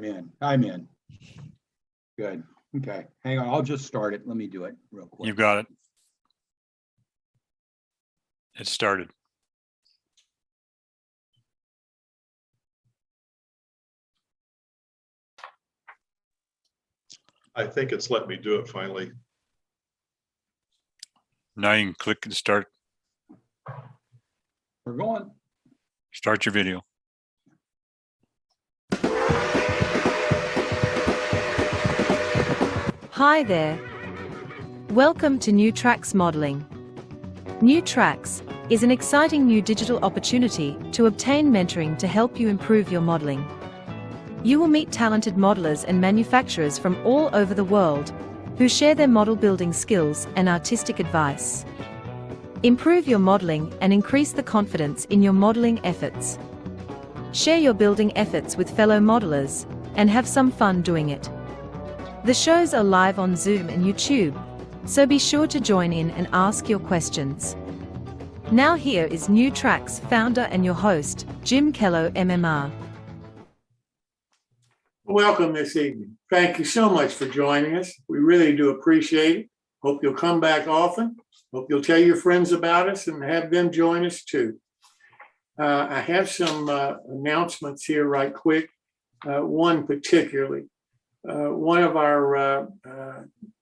in. I'm in. Good. Okay. Hang on. I'll just start it. Let me do it real quick. You've got it. It started. I think it's let me do it finally. Now you can click and start We're going. your video. Hi there. Welcome to New Tracks Modeling. New Tracks is an exciting new digital opportunity to obtain mentoring to help you improve your modeling. You will meet talented modelers and manufacturers from all over the world who share their model building skills and artistic advice. Improve your modeling and increase the confidence in your modeling efforts. Share your building efforts with fellow modelers and have some fun doing it. The shows are live on Zoom and YouTube, so be sure to join in and ask your questions. Now here is New Tracks founder and your host, Jim Kello, MMR. Welcome this evening. Thank you so much for joining us. We really do appreciate it. Hope you'll come back often. Hope you'll tell your friends about us and have them join us too. I have some announcements here right quick. One particularly. One of our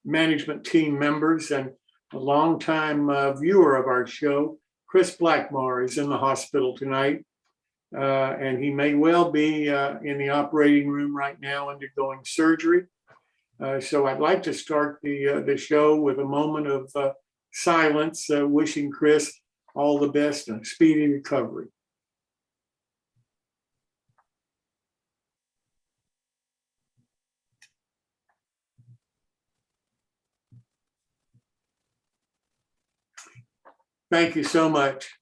management team members and a longtime viewer of our show, Chris Blackmar, is in the hospital tonight. And he may well be in the operating room right now undergoing surgery. So I'd like to start the show with a moment of silence, wishing Chris all the best and speedy recovery. Thank you so much.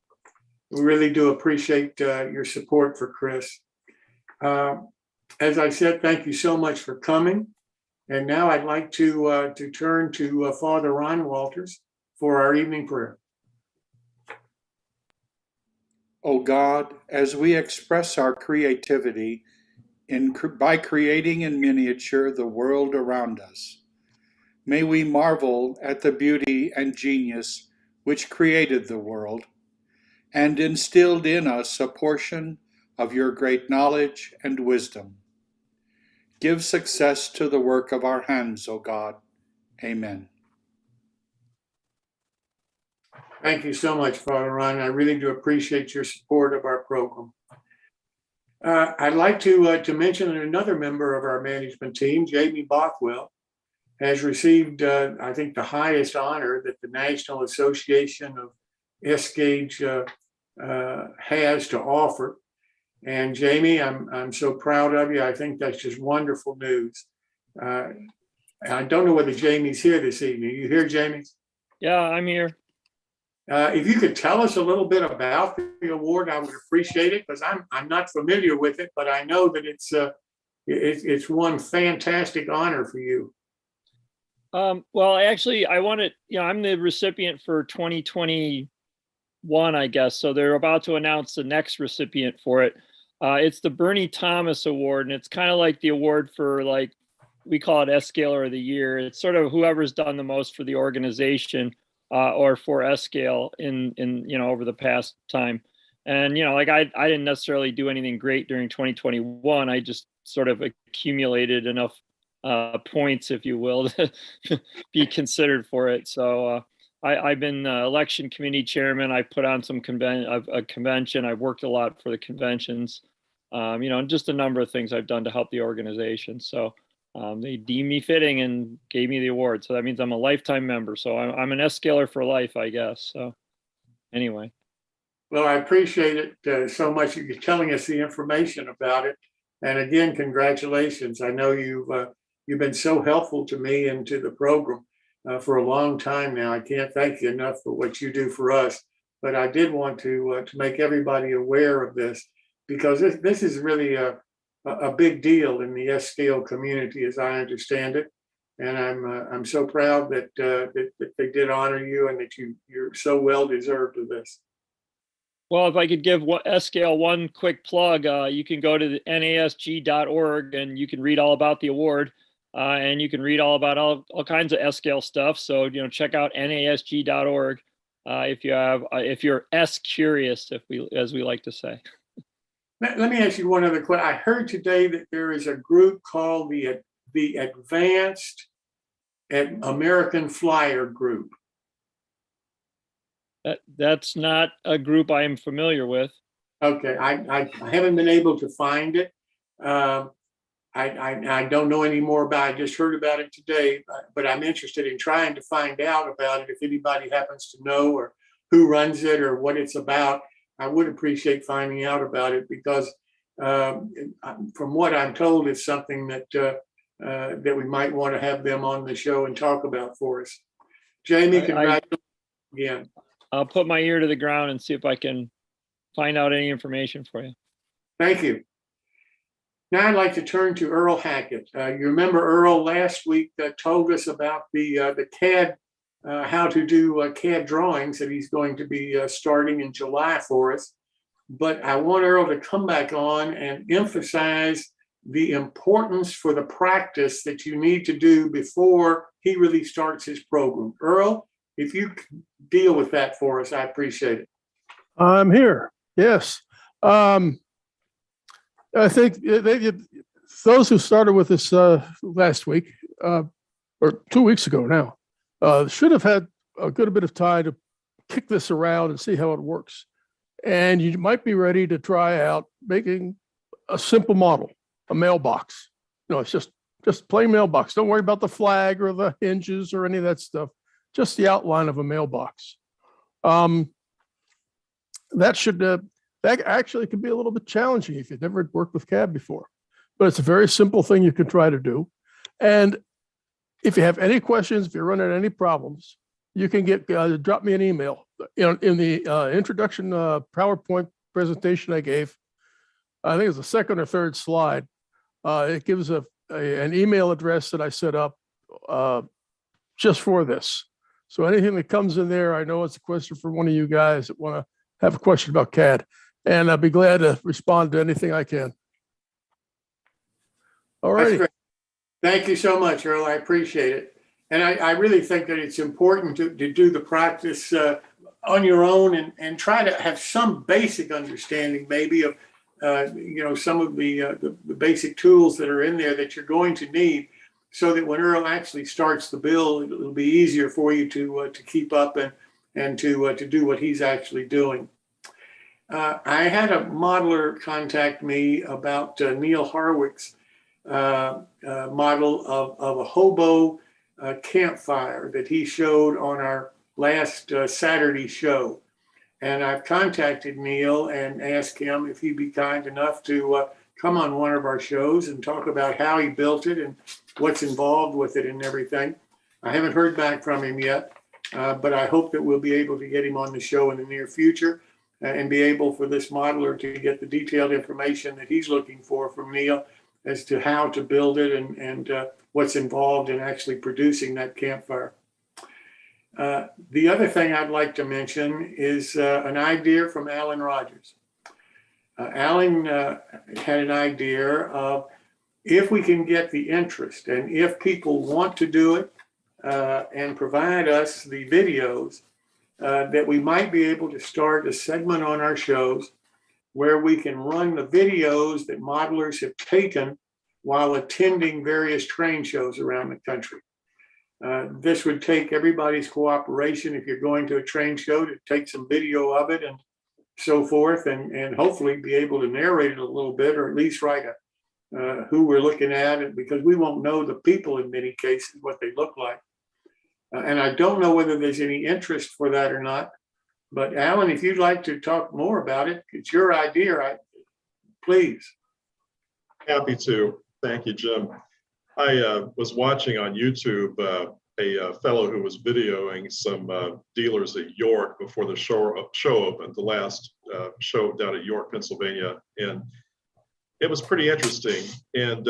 We really do appreciate your support for Chris. As I said, thank you so much for coming. And now I'd like to turn to Father Ron Walters for our evening prayer. O God, as we express our creativity by creating in miniature the world around us, may we marvel at the beauty and genius which created the world and instilled in us a portion of your great knowledge and wisdom. Give success to the work of our hands, O God. Amen. Thank you so much, Father Ron. I really do appreciate your support of our program. I'd like to mention that another member of our management team, Jamie Bothwell, has received, I think, the highest honor that the National Association of S-Gauge has to offer. And Jamie, I'm so proud of you. I think that's just wonderful news. I don't know whether Jamie's here this evening. You here, Jamie? Yeah, I'm here. If you could tell us a little bit about the award, I would appreciate it, because I'm not familiar with it, but I know that it's one fantastic honor for you. Well, actually, I'm the recipient for 2021, I guess. So they're about to announce the next recipient for it. It's the Bernie Thomas Award, and it's kind of like the award for, like, we call it S-Scaler of the Year. It's sort of whoever's done the most for the organization or for S-Scale in over the past time. And, like I didn't necessarily do anything great during 2021. I just sort of accumulated enough points, if you will, to be considered for it. So I've been election committee chairman. I put on some convention. I've worked a lot for the conventions, and just a number of things I've done to help the organization. So they deemed me fitting and gave me the award. So that means I'm a lifetime member. So I'm an S-Scaler for life, I guess. So anyway. Well, I appreciate it so much. You're telling us the information about it. And again, congratulations. I know you've been so helpful to me and to the program for a long time now. I can't thank you enough for what you do for us. But I did want to make everybody aware of this, because this is really a big deal in the S-Scale community, as I understand it. And I'm so proud that they did honor you, and that you're so well deserved of this. Well, if I could give S-Scale one quick plug, you can go to the nasg.org and you can read all about the award, and you can read all about all kinds of S-Scale stuff. So, check out nasg.org if you're S-curious, as we like to say. Let me ask you one other question. I heard today that there is a group called the Advanced American Flyer Group. That's not a group I am familiar with. Okay, I haven't been able to find it. I don't know any more about it. I just heard about it today, but I'm interested in trying to find out about it. If anybody happens to know or who runs it or what it's about, I would appreciate finding out about it because from what I'm told, it's something that we might want to have them on the show and talk about for us. Jamie, congratulations again. I'll put my ear to the ground and see if I can find out any information for you. Thank you. Now I'd like to turn to Earl Hackett. You remember Earl last week told us about the CAD, how to do CAD drawings that he's going to be starting in July for us. But I want Earl to come back on and emphasize the importance for the practice that you need to do before he really starts his program. Earl, if you deal with that for us, I appreciate it. I'm here. Yes. I think those who started with this last week or 2 weeks ago now should have had a good bit of time to kick this around and see how it works. And you might be ready to try out making a simple model, a mailbox. It's just plain mailbox. Don't worry about the flag or the hinges or any of that stuff. Just the outline of a mailbox. That actually could be a little bit challenging if you've never worked with CAD before, but it's a very simple thing you can try to do. And if you have any questions, if you're running any problems, you can drop me an email. In the introduction PowerPoint presentation I gave, I think it's the second or third slide. It gives an email address that I set up just for this. So anything that comes in there, I know it's a question from one of you guys that want to have a question about CAD, and I'll be glad to respond to anything I can. All right. Thank you so much, Earl. I appreciate it. And I really think that it's important to do the practice on your own and try to have some basic understanding maybe of, some of the basic tools that are in there that you're going to need so that when Earl actually starts the build, it'll be easier for you to keep up and to do what he's actually doing. I had a modeler contact me about Neil Harwick's model of a hobo campfire that he showed on our last Saturday show. And I've contacted Neil and asked him if he'd be kind enough to come on one of our shows and talk about how he built it and what's involved with it and everything. I haven't heard back from him yet, but I hope that we'll be able to get him on the show in the near future and be able for this modeler to get the detailed information that he's looking for from Neil as to how to build it and what's involved in actually producing that campfire. The other thing I'd like to mention is an idea from Alan Rogers. Alan had an idea of if we can get the interest and if people want to do it and provide us the videos, that we might be able to start a segment on our shows where we can run the videos that modelers have taken while attending various train shows around the country. This would take everybody's cooperation if you're going to a train show to take some video of it and so forth, and hopefully be able to narrate it a little bit, or at least write who we're looking at, because we won't know the people in many cases, what they look like. And I don't know whether there's any interest for that or not, but Alan, if you'd like to talk more about it, it's your idea, please. Happy to. Thank you, Jim. I was watching on YouTube a fellow who was videoing some dealers at York before the show opened, the last show down at York, Pennsylvania. And it was pretty interesting. And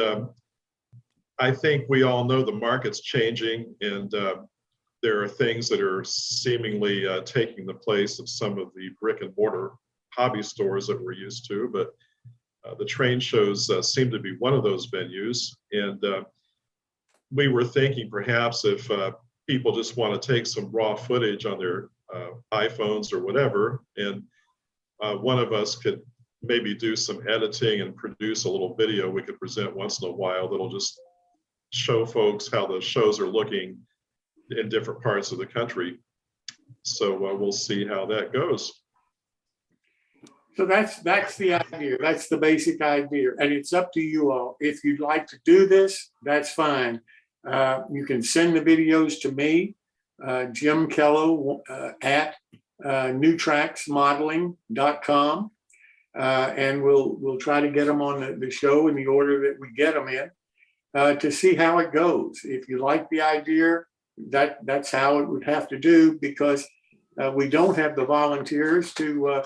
I think we all know the market's changing, and there are things that are seemingly taking the place of some of the brick and mortar hobby stores that we're used to, but the train shows seem to be one of those venues. And we were thinking perhaps if people just want to take some raw footage on their iPhones or whatever, and one of us could maybe do some editing and produce a little video we could present once in a while that'll just show folks how the shows are looking in different parts of the country. So we'll see how that goes. So that's the idea. That's the basic idea. And it's up to you all. If you'd like to do this, that's fine. You can send the videos to me, Jim Kello at newtracksmodeling.com. And we'll try to get them on the show in the order that we get them in to see how it goes. If you like the idea, that's how it would have to do, because we don't have the volunteers to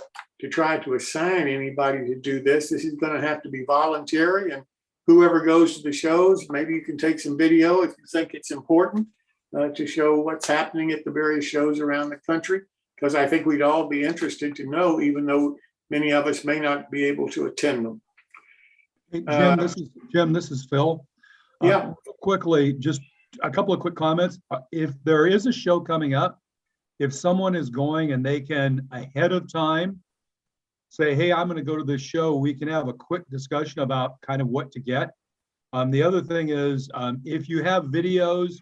try to assign anybody to do this. This is going to have to be voluntary, and whoever goes to the shows, maybe you can take some video if you think it's important to show what's happening at the various shows around the country, because I think we'd all be interested to know, even though many of us may not be able to attend them. Hey, Jim, this is Phil. Yeah. Quickly, just a couple of quick comments. If there is a show coming up, if someone is going and they can ahead of time say, hey, I'm going to go to this show, we can have a quick discussion about kind of what to get. The other thing is, if you have videos,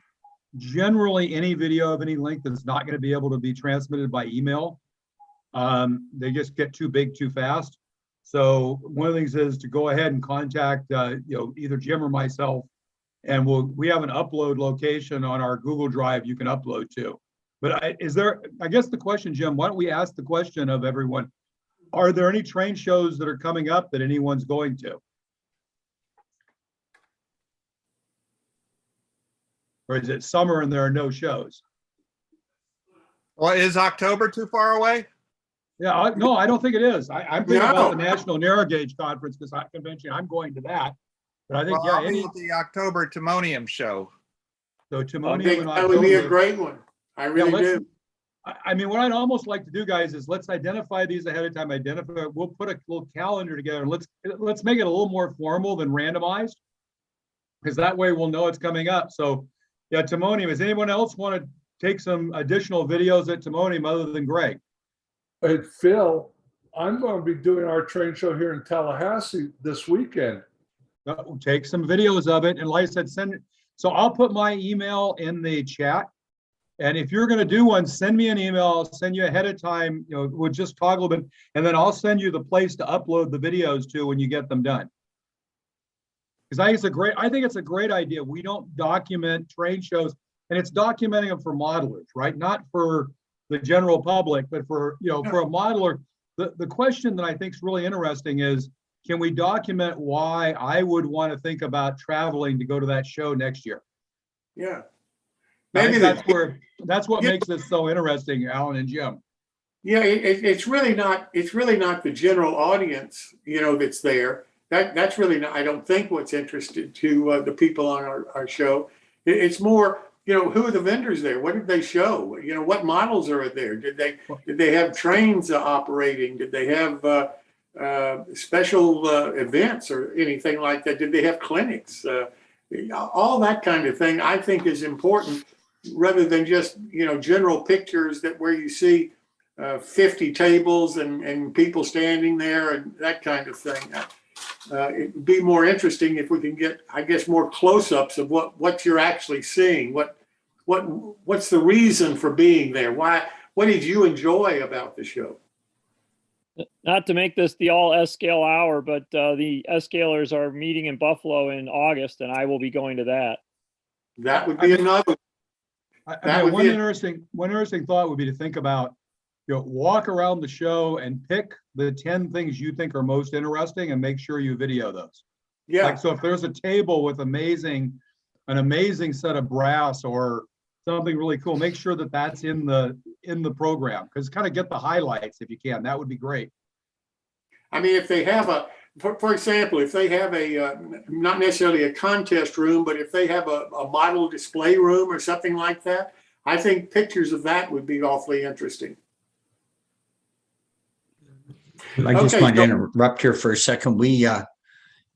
generally any video of any length is not going to be able to be transmitted by email. They just get too big too fast. So one of the things is to go ahead and contact either Jim or myself, and we have an upload location on our Google Drive you can upload to. But I guess the question, Jim, why don't we ask the question of everyone, are there any train shows that are coming up that anyone's going to? Or is it summer and there are no shows? Well, is October too far away? Yeah, no, I don't think it is. I'm thinking No. about the National Narrow Gauge Conference, because convention, I'm going to that. But I think, Well, I'll yeah, be at the October Timonium show. so I Timonium think in that would be a October. great one. I really do. I mean, what I'd almost like to do, guys, is let's identify these ahead of time. We'll put a little calendar together. Let's make it a little more formal than randomized, because that way we'll know it's coming up. So, yeah, Timonium. Does anyone else want to take some additional videos at Timonium other than Greg? Hey, Phil, I'm going to be doing our train show here in Tallahassee this weekend. Take some videos of it, and like I said, send it. So I'll put my email in the chat. And if you're going to do one, send me an email. I'll send you ahead of time. We'll just toggle them, and then I'll send you the place to upload the videos to when you get them done. Because I think it's a great idea. We don't document train shows, and it's documenting them for modelers, right? Not for the general public, but for for a modeler. The question that I think is really interesting is, can we document why I would want to think about traveling to go to that show next year? Yeah. Maybe that's what makes this so interesting, Alan and Jim. Yeah, it's really not the general audience, that's there. That's really not, I don't think, what's interested to the people on our show. It's more, who are the vendors there? What did they show? What models are there? Did they have trains operating? Did they have special events or anything like that? Did they have clinics? All that kind of thing, I think, is important, rather than just general pictures where you see 50 tables and people standing there and that kind of thing. It would be more interesting if we can get, I guess, more close-ups of what you're actually seeing. What's the reason for being there? What did you enjoy about the show? Not to make this the all S-Scale hour, but the S-Scalers are meeting in Buffalo in August, and I will be going to that. That would be another. One interesting thought would be to think about, walk around the show and pick the 10 things you think are most interesting and make sure you video those. Yeah. Like, so if there's a table with an amazing set of brass or something really cool, make sure that that's in the program, because kind of get the highlights if you can. That would be great. I mean, if they have for example, if they have not necessarily a contest room, but if they have a model display room or something like that, I think pictures of that would be awfully interesting. I just Okay, wanted to so- interrupt here for a second. We,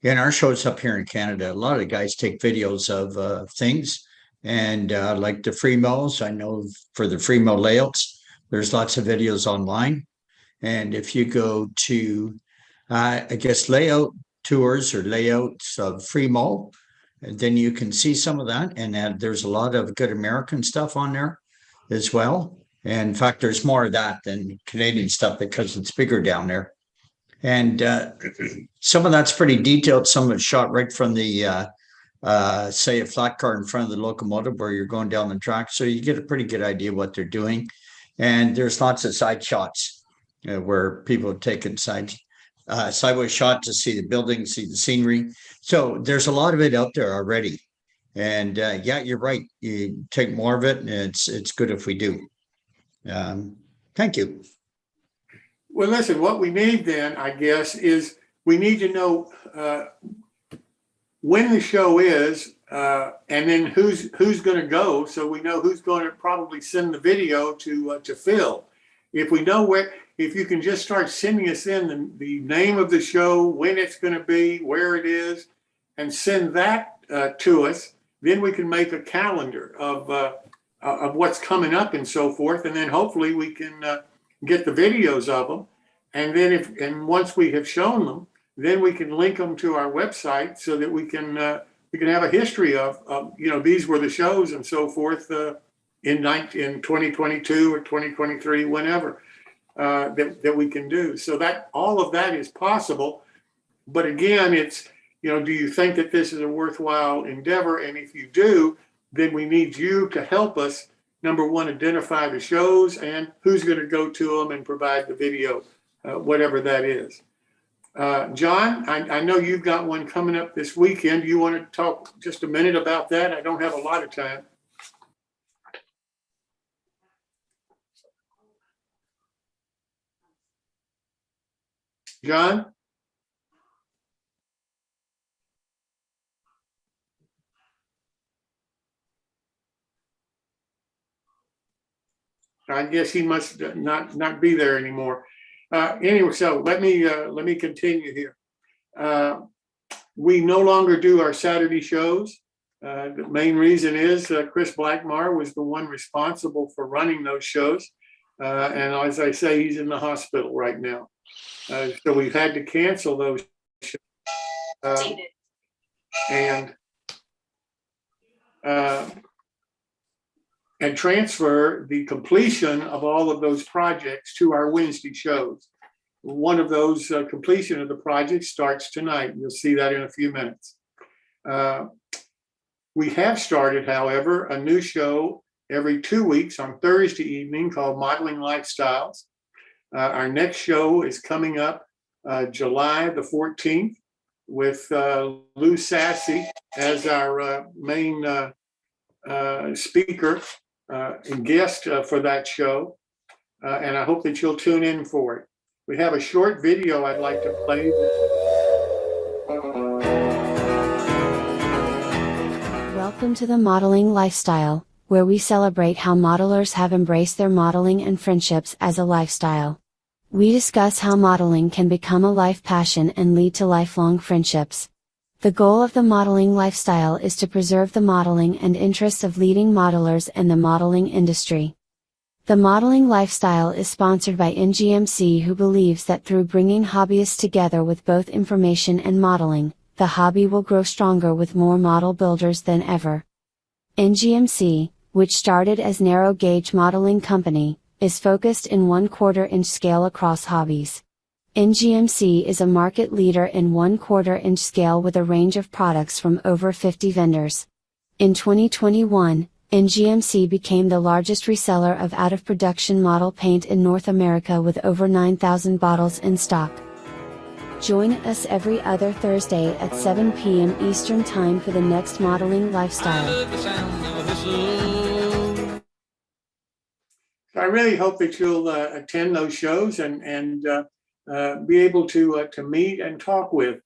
in our shows up here in Canada, a lot of the guys take videos of things and like the free mills. I know for the free mill layouts, there's lots of videos online. And if you go to, I guess, layout tours or layouts of free mill, and then you can see some of that. And there's a lot of good American stuff on there as well. And in fact, there's more of that than Canadian stuff because it's bigger down there. And some of that's pretty detailed. Some of it's shot right from the, say, a flat car in front of the locomotive where you're going down the track. So you get a pretty good idea what they're doing. And there's lots of side shots where people have taken sideways shot to see the building, see the scenery. So there's a lot of it out there already. And yeah, you're right. You take more of it, and it's good if we do. Thank you. Well, listen, what we need then, I guess, is we need to know when the show is, and then who's going to go, so we know who's going to probably send the video to Phil. If we know where, if you can just start sending us in the name of the show, when it's going to be, where it is, and send that to us, then we can make a calendar of what's coming up and so forth, and then hopefully we can get the videos of them, and then once we have shown them, then we can link them to our website so that we can have a history of these were the shows and so forth in 2022 or 2023, whenever that we can do. So that all of that is possible, but again, it's do you think that this is a worthwhile endeavor? And if you do, then we need you to help us, number one, identify the shows and who's going to go to them and provide the video, whatever that is. John, I know you've got one coming up this weekend. Do you want to talk just a minute about that? I don't have a lot of time. John? I guess he must not be there anymore. Anyway, so let me continue here. We no longer do our Saturday shows. The main reason is Chris Blackmar was the one responsible for running those shows. And as I say, he's in the hospital right now. So we've had to cancel those shows. And transfer the completion of all of those projects to our Wednesday shows. One of those completion of the project starts tonight. You'll see that in a few minutes. We have started, however, a new show every 2 weeks on Thursday evening called Modeling Lifestyles. Our next show is coming up July the 14th with Lou Sassy as our main speaker and guest for that show, and I hope that you'll tune in for it. We have a short video I'd like to play. Welcome to the Modeling Lifestyle, where we celebrate how modelers have embraced their modeling and friendships as a lifestyle. We discuss how modeling can become a life passion and lead to lifelong friendships. The goal of the modeling lifestyle is to preserve the modeling and interests of leading modelers in the modeling industry. The modeling lifestyle is sponsored by NGMC, who believes that through bringing hobbyists together with both information and modeling, the hobby will grow stronger with more model builders than ever. NGMC, which started as Narrow Gauge Modeling Company, is focused in 1/4 inch scale across hobbies. NGMC is a market leader in 1/4 inch scale with a range of products from over 50 vendors. In 2021, NGMC became the largest reseller of out-of-production model paint in North America with over 9,000 bottles in stock. Join us every other Thursday at 7 p.m. Eastern Time for the next Modeling Lifestyle. I really hope that you'll attend those shows and be able to meet and talk with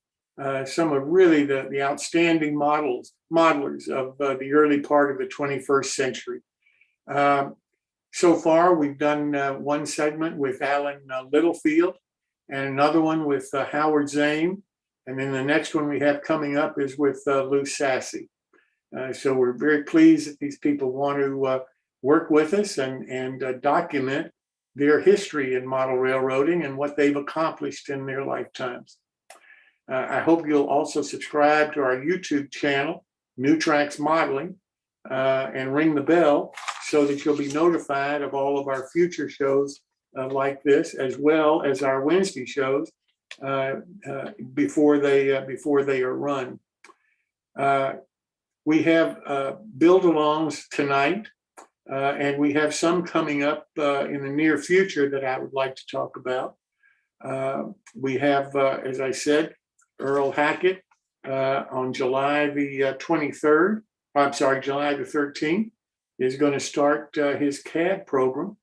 some of really the outstanding modelers of the early part of the 21st century. So far, we've done one segment with Alan Littlefield, and another one with Howard Zane. And then the next one we have coming up is with Lou Sassy. So we're very pleased that these people want to work with us and document their history in model railroading and what they've accomplished in their lifetimes. I hope you'll also subscribe to our YouTube channel, New Tracks Modeling, and ring the bell so that you'll be notified of all of our future shows like this, as well as our Wednesday shows before they are run. We have build-alongs tonight, and we have some coming up in the near future that I would like to talk about. We have, as I said, Earl Hackett on July the 23rd. I'm sorry, July the 13th is going to start his CAD program,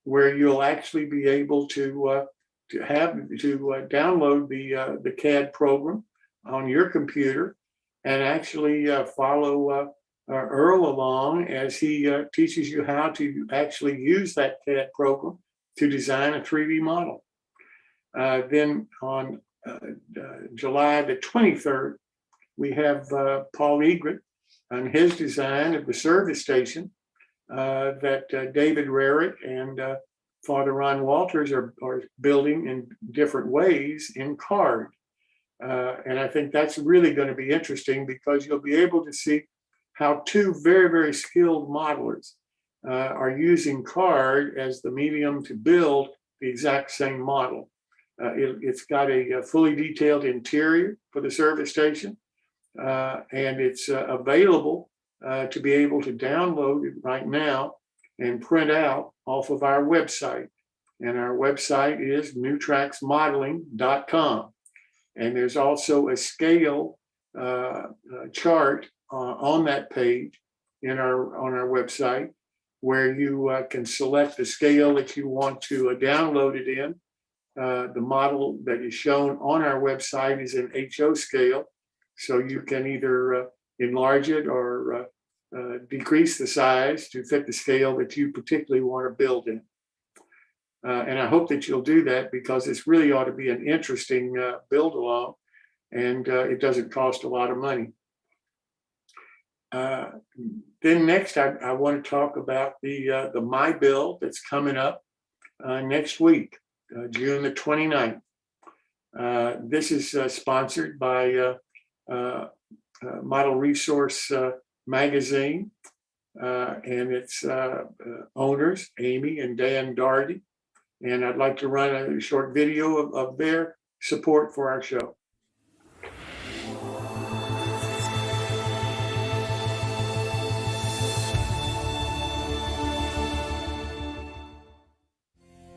where you'll actually be able to download the CAD program on your computer and actually follow Earl along as he teaches you how to actually use that CAD program to design a 3D model. Then on July the 23rd, we have Paul Egret on his design of the service station that David Rarick and Father Ron Walters are building in different ways in card. And I think that's really going to be interesting because you'll be able to see how two very, very skilled modelers are using card as the medium to build the exact same model. It's got a fully detailed interior for the service station, and it's available to be able to download it right now and print out off of our website. And our website is newtracksmodeling.com. And there's also a scale chart on that page on our website where you can select the scale that you want to download it in. The model that is shown on our website is an HO scale, so you can either enlarge it or decrease the size to fit the scale that you particularly want to build in. And I hope that you'll do that because this really ought to be an interesting build along, and it doesn't cost a lot of money. Then next, I want to talk about the My Build that's coming up next week, June the 29th. This is sponsored by Model Resource Magazine and its owners, Amy and Dan Dardy. And I'd like to run a short video of their support for our show.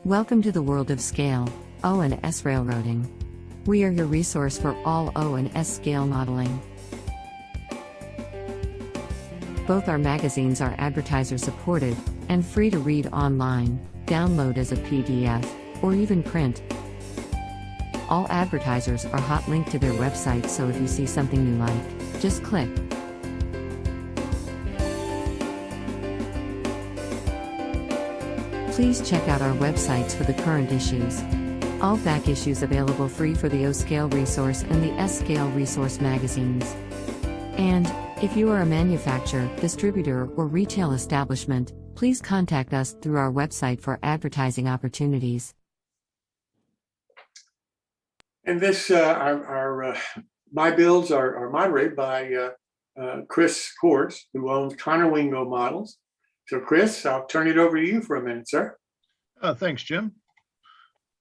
Welcome to the world of scale, O and S railroading. We are your resource for all O and S scale modeling. Both our magazines are advertiser supported and free to read online, download as a PDF, or even print. All advertisers are hot linked to their website, so if you see something you like, just click. Please check out our websites for the current issues. All back issues available free for the O-Scale Resource and the S-Scale Resource magazines. And, if you are a manufacturer, distributor, or retail establishment, please contact us through our website for advertising opportunities. And this, our My Builds are moderated by Chris Kors, who owns Conowingo Models. So Chris, I'll turn it over to you for a minute, sir. Thanks, Jim.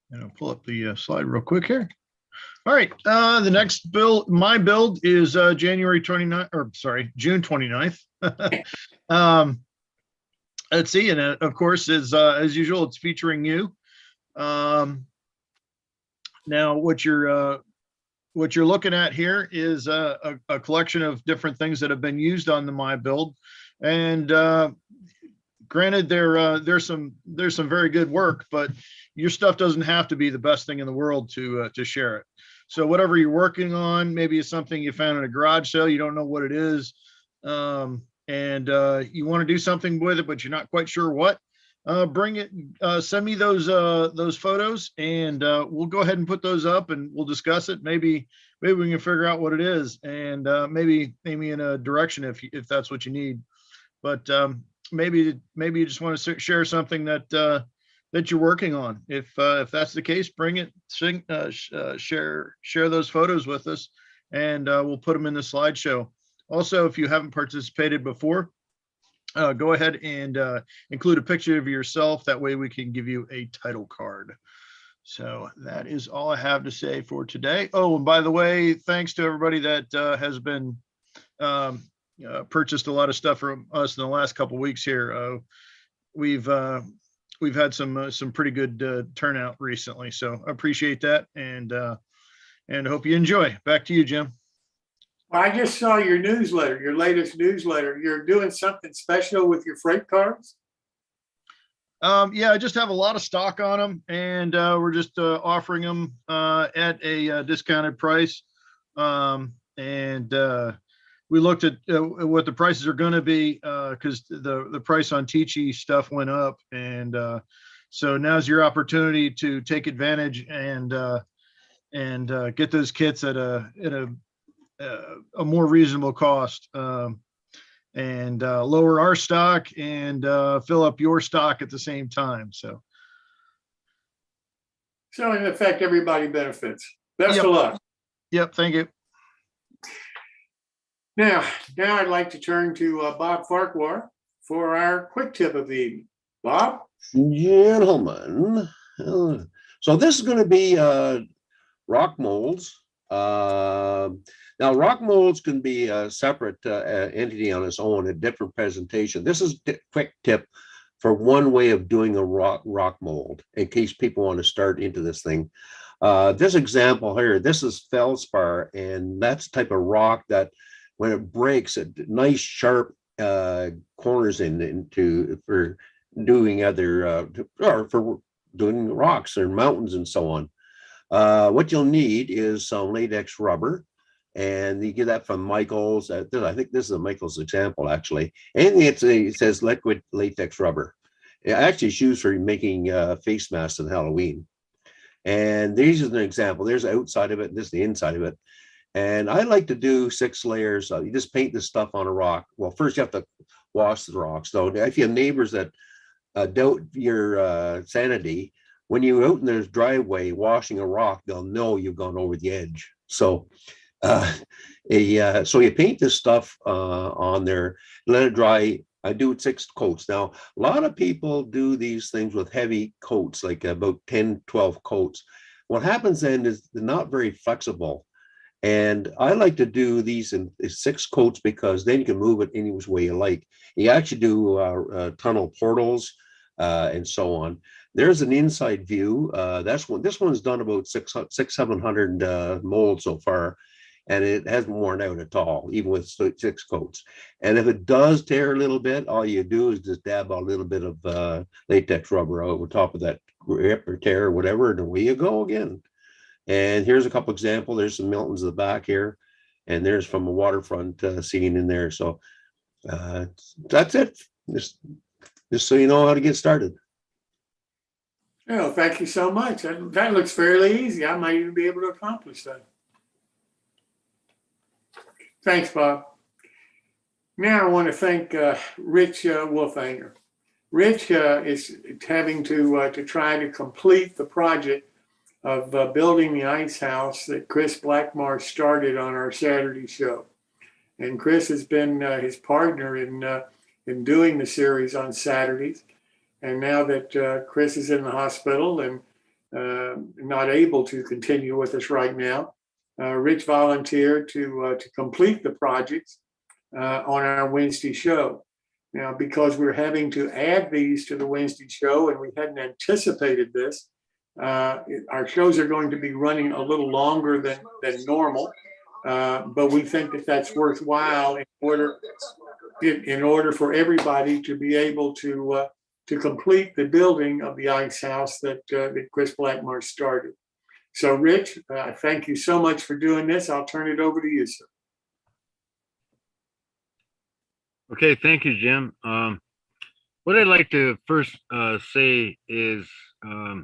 And I'll pull up the slide real quick here. All right, the next build, my build is June 29th. Let's see, and of course, as usual, it's featuring you. Now, what you're looking at here is a collection of different things that have been used on the My Build, and granted, there's some very good work, but your stuff doesn't have to be the best thing in the world to share it. So whatever you're working on, maybe it's something you found in a garage sale, you don't know what it is, and you want to do something with it, but you're not quite sure what. bring it, send me those photos, and we'll go ahead and put those up, and we'll discuss it. Maybe we can figure out what it is, and maybe in a direction if that's what you need. But maybe you just want to share something that you're working on. If that's the case, bring it, share those photos with us, and we'll put them in the slideshow. Also, if you haven't participated before, go ahead and include a picture of yourself. That way we can give you a title card. So that is all I have to say for today. Oh, and by the way, thanks to everybody that has been purchased a lot of stuff from us in the last couple of weeks here. We've had some pretty good turnout recently, so I appreciate that, and hope you enjoy. Back to you, Jim. Well, I just saw your newsletter, your latest newsletter. You're doing something special with your freight cars? Yeah, I just have a lot of stock on them, and we're just offering them at a discounted price. We looked at what the prices are going to be because the price on Teachy stuff went up, and so now's your opportunity to take advantage and get those kits at a more reasonable cost, and lower our stock and fill up your stock at the same time. So in effect, everybody benefits. Best of luck. Yep. Thank you. Now I'd like to turn to Bob Farquhar for our quick tip of the evening. Bob? Gentlemen, so this is going to be rock molds. Now, rock molds can be a separate entity on its own, a different presentation. This is a quick tip for one way of doing a rock mold, in case people want to start into this thing. This example here, this is feldspar, and that's the type of rock that when it breaks, nice sharp corners for doing or for doing rocks or mountains and so on. What you'll need is some latex rubber, and you get that from Michael's. I think this is a Michael's example, actually. And it says liquid latex rubber. It actually is used for making face masks on Halloween. And these is an example. There's the outside of it, and this is the inside of it. And I like to do 6 layers. You just paint this stuff on a rock. Well, first you have to wash the rocks. So if you have neighbors that doubt your sanity, when you're out in their driveway washing a rock, they'll know you've gone over the edge. So so you paint this stuff on there, let it dry. I do 6 coats. Now, a lot of people do these things with heavy coats, like about 10, 12 coats. What happens then is they're not very flexible. And I like to do these in 6 coats because then you can move it any way you like. You actually do tunnel portals and so on. There's an inside view. This one's done about 700 molds so far, and it hasn't worn out at all, even with 6 coats. And if it does tear a little bit, all you do is just dab a little bit of latex rubber over top of that rip or tear or whatever, and away you go again. And here's a couple examples. There's some mountains in the back here, and there's from a waterfront scene in there. So that's it. Just so you know how to get started. Oh, thank you so much. That looks fairly easy. I might even be able to accomplish that. Thanks, Bob. Now I want to thank Rich Wolfanger. Rich is having to try to complete the project of building the ice house that Chris Blackmar started on our Saturday show. And Chris has been his partner in doing the series on Saturdays. And now that Chris is in the hospital and not able to continue with us right now, Rich volunteered to complete the projects on our Wednesday show. Now, because we're having to add these to the Wednesday show and we hadn't anticipated this, our shows are going to be running a little longer than normal, but we think that that's worthwhile in order for everybody to be able to complete the building of the ice house that Chris Blackmar started. So, Rich, thank you so much for doing this. I'll turn it over to you, sir. Okay, thank you, Jim. what I'd like to first say is I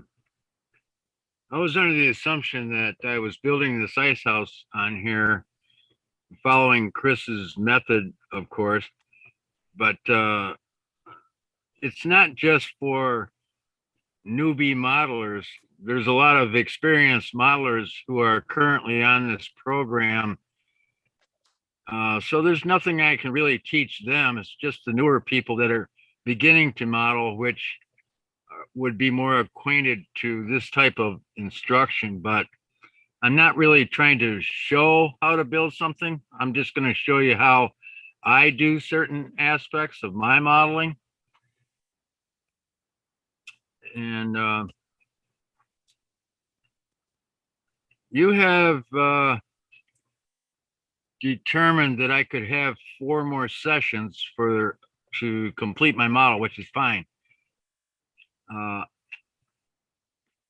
was under the assumption that I was building this ice house on here, following Chris's method, of course, but it's not just for newbie modelers. There's a lot of experienced modelers who are currently on this program. So there's nothing I can really teach them. It's just the newer people that are beginning to model, which would be more acquainted to this type of instruction. But I'm not really trying to show how to build something. I'm just going to show you how I do certain aspects of my modeling. And you have determined that I could have 4 more sessions to complete my model, which is fine.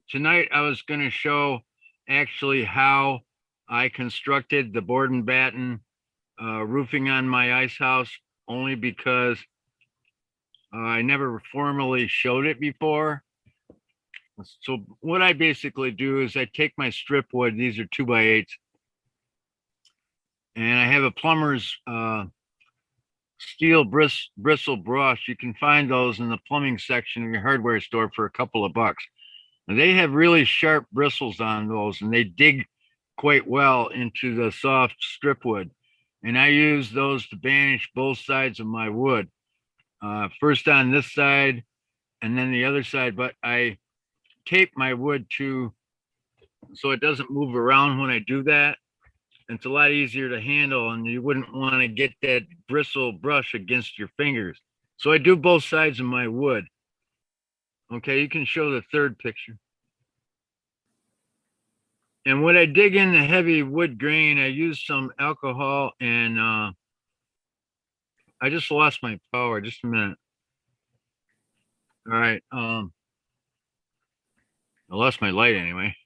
Tonight I was going to show actually how I constructed the board and batten roofing on my ice house, only because I never formally showed it before. So what I basically do is I take my strip wood, these are 2x8s, and I have a plumber's steel bristle brush. You can find those in the plumbing section of your hardware store for a couple of bucks. And they have really sharp bristles on those, and they dig quite well into the soft strip wood. And I use those to banish both sides of my wood. First on this side and then the other side, but I tape my wood so it doesn't move around when I do that. It's a lot easier to handle, and you wouldn't want to get that bristle brush against your fingers. So I do both sides of my wood. Okay, you can show the third picture. And when I dig in the heavy wood grain, I use some alcohol, and I just lost my power. Just a minute. All right. I lost my light anyway.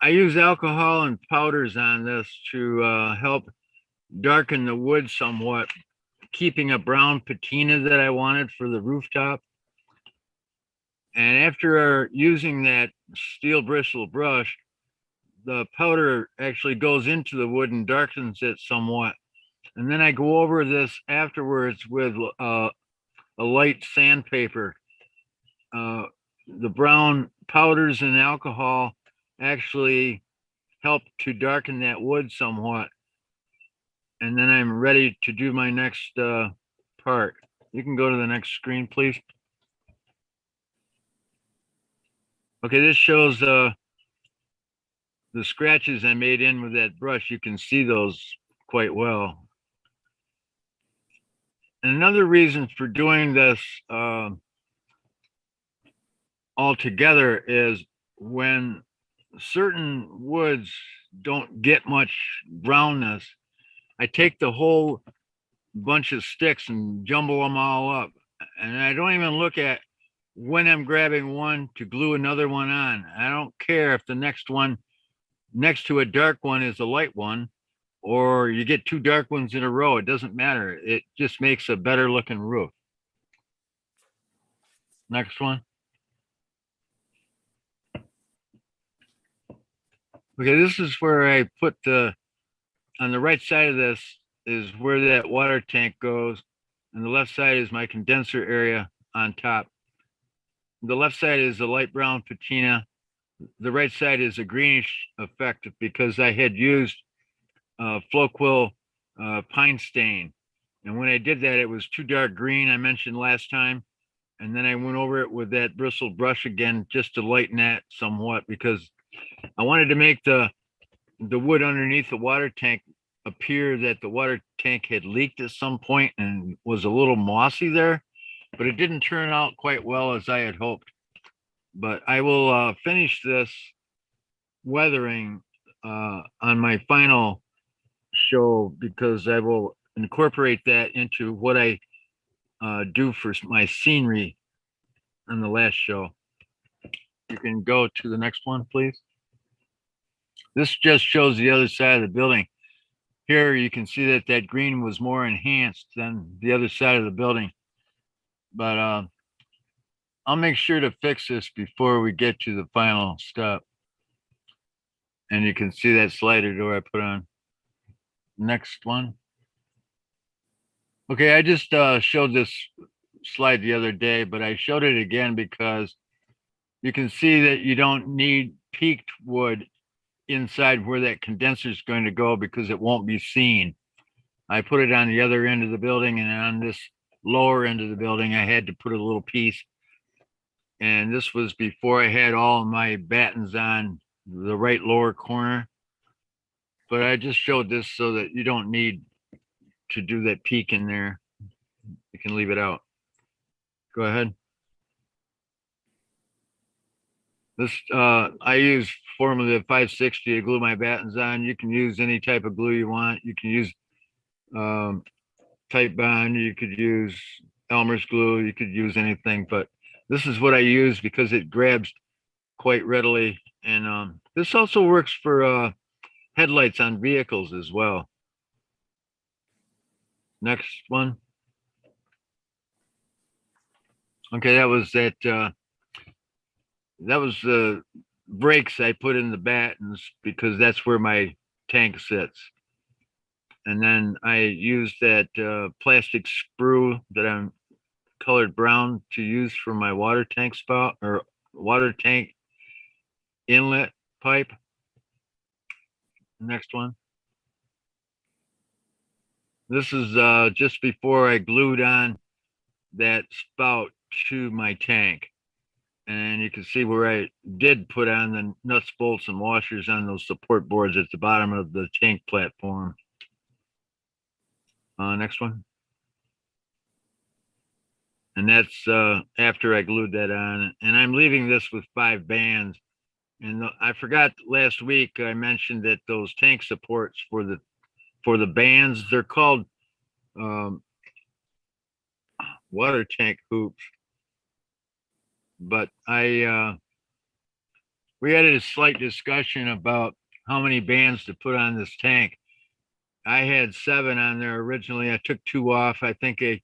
I use alcohol and powders on this to help darken the wood somewhat, keeping a brown patina that I wanted for the rooftop. And after using that steel bristle brush, the powder actually goes into the wood and darkens it somewhat. And then I go over this afterwards with a light sandpaper. The brown powders and alcohol actually help to darken that wood somewhat. And then I'm ready to do my next part. You can go to the next screen, please. Okay, this shows the scratches I made in with that brush. You can see those quite well. And another reason for doing this all together is when certain woods don't get much brownness, I take the whole bunch of sticks and jumble them all up. And I don't even look at when I'm grabbing one to glue another one on. I don't care if the next one next to a dark one is a light one, or you get 2 dark ones in a row. It doesn't matter. It just makes a better looking roof. Next one. Okay, this is where I put on the right side of this is where that water tank goes, and the left side is my condenser area on top. The left side is a light brown patina. The right side is a greenish effect because I had used Floquil pine stain. And when I did that, it was too dark green, I mentioned last time. And then I went over it with that bristle brush again, just to lighten that somewhat, because I wanted to make the wood underneath the water tank appear that the water tank had leaked at some point and was a little mossy there, but it didn't turn out quite well as I had hoped. But I will finish this weathering on my final show, because I will incorporate that into what I do for my scenery on the last show. You can go to the next one, please. This just shows the other side of the building. here you can see that that green was more enhanced than the other side of the building. But I'll make sure to fix this before we get to the final step. And you can see that slider door I put on. Next one. Okay, I just showed this slide the other day, but I showed it again because you can see that you don't need peaked wood inside where that condenser is going to go because it won't be seen. I put it on the other end of the building, and on this lower end of the building, I had to put a little piece. And this was before I had all my battens on the right lower corner. But I just showed this so that you don't need to do that peak in there. You can leave it out. Go ahead. This I use Formula 560 to glue my battens on. You can use any type of glue you want. You can use Type Bond. You could use Elmer's glue. You could use anything, but this is what I use because it grabs quite readily. And this also works for headlights on vehicles as well. Next one. Okay, that was the brakes I put in the battens because that's where my tank sits. And then I used that plastic sprue that I'm colored brown to use for my water tank spout or water tank inlet pipe. Next one. This is just before I glued on that spout to my tank. And you can see where I did put on the nuts, bolts, and washers on those support boards at the bottom of the tank platform. Next one. And that's after I glued that on. And I'm leaving this with 5 bands. And I forgot last week I mentioned that those tank supports for the bands, they're called water tank hoops. But we had a slight discussion about how many bands to put on this tank. I had 7 on there originally. I took 2 off. I think a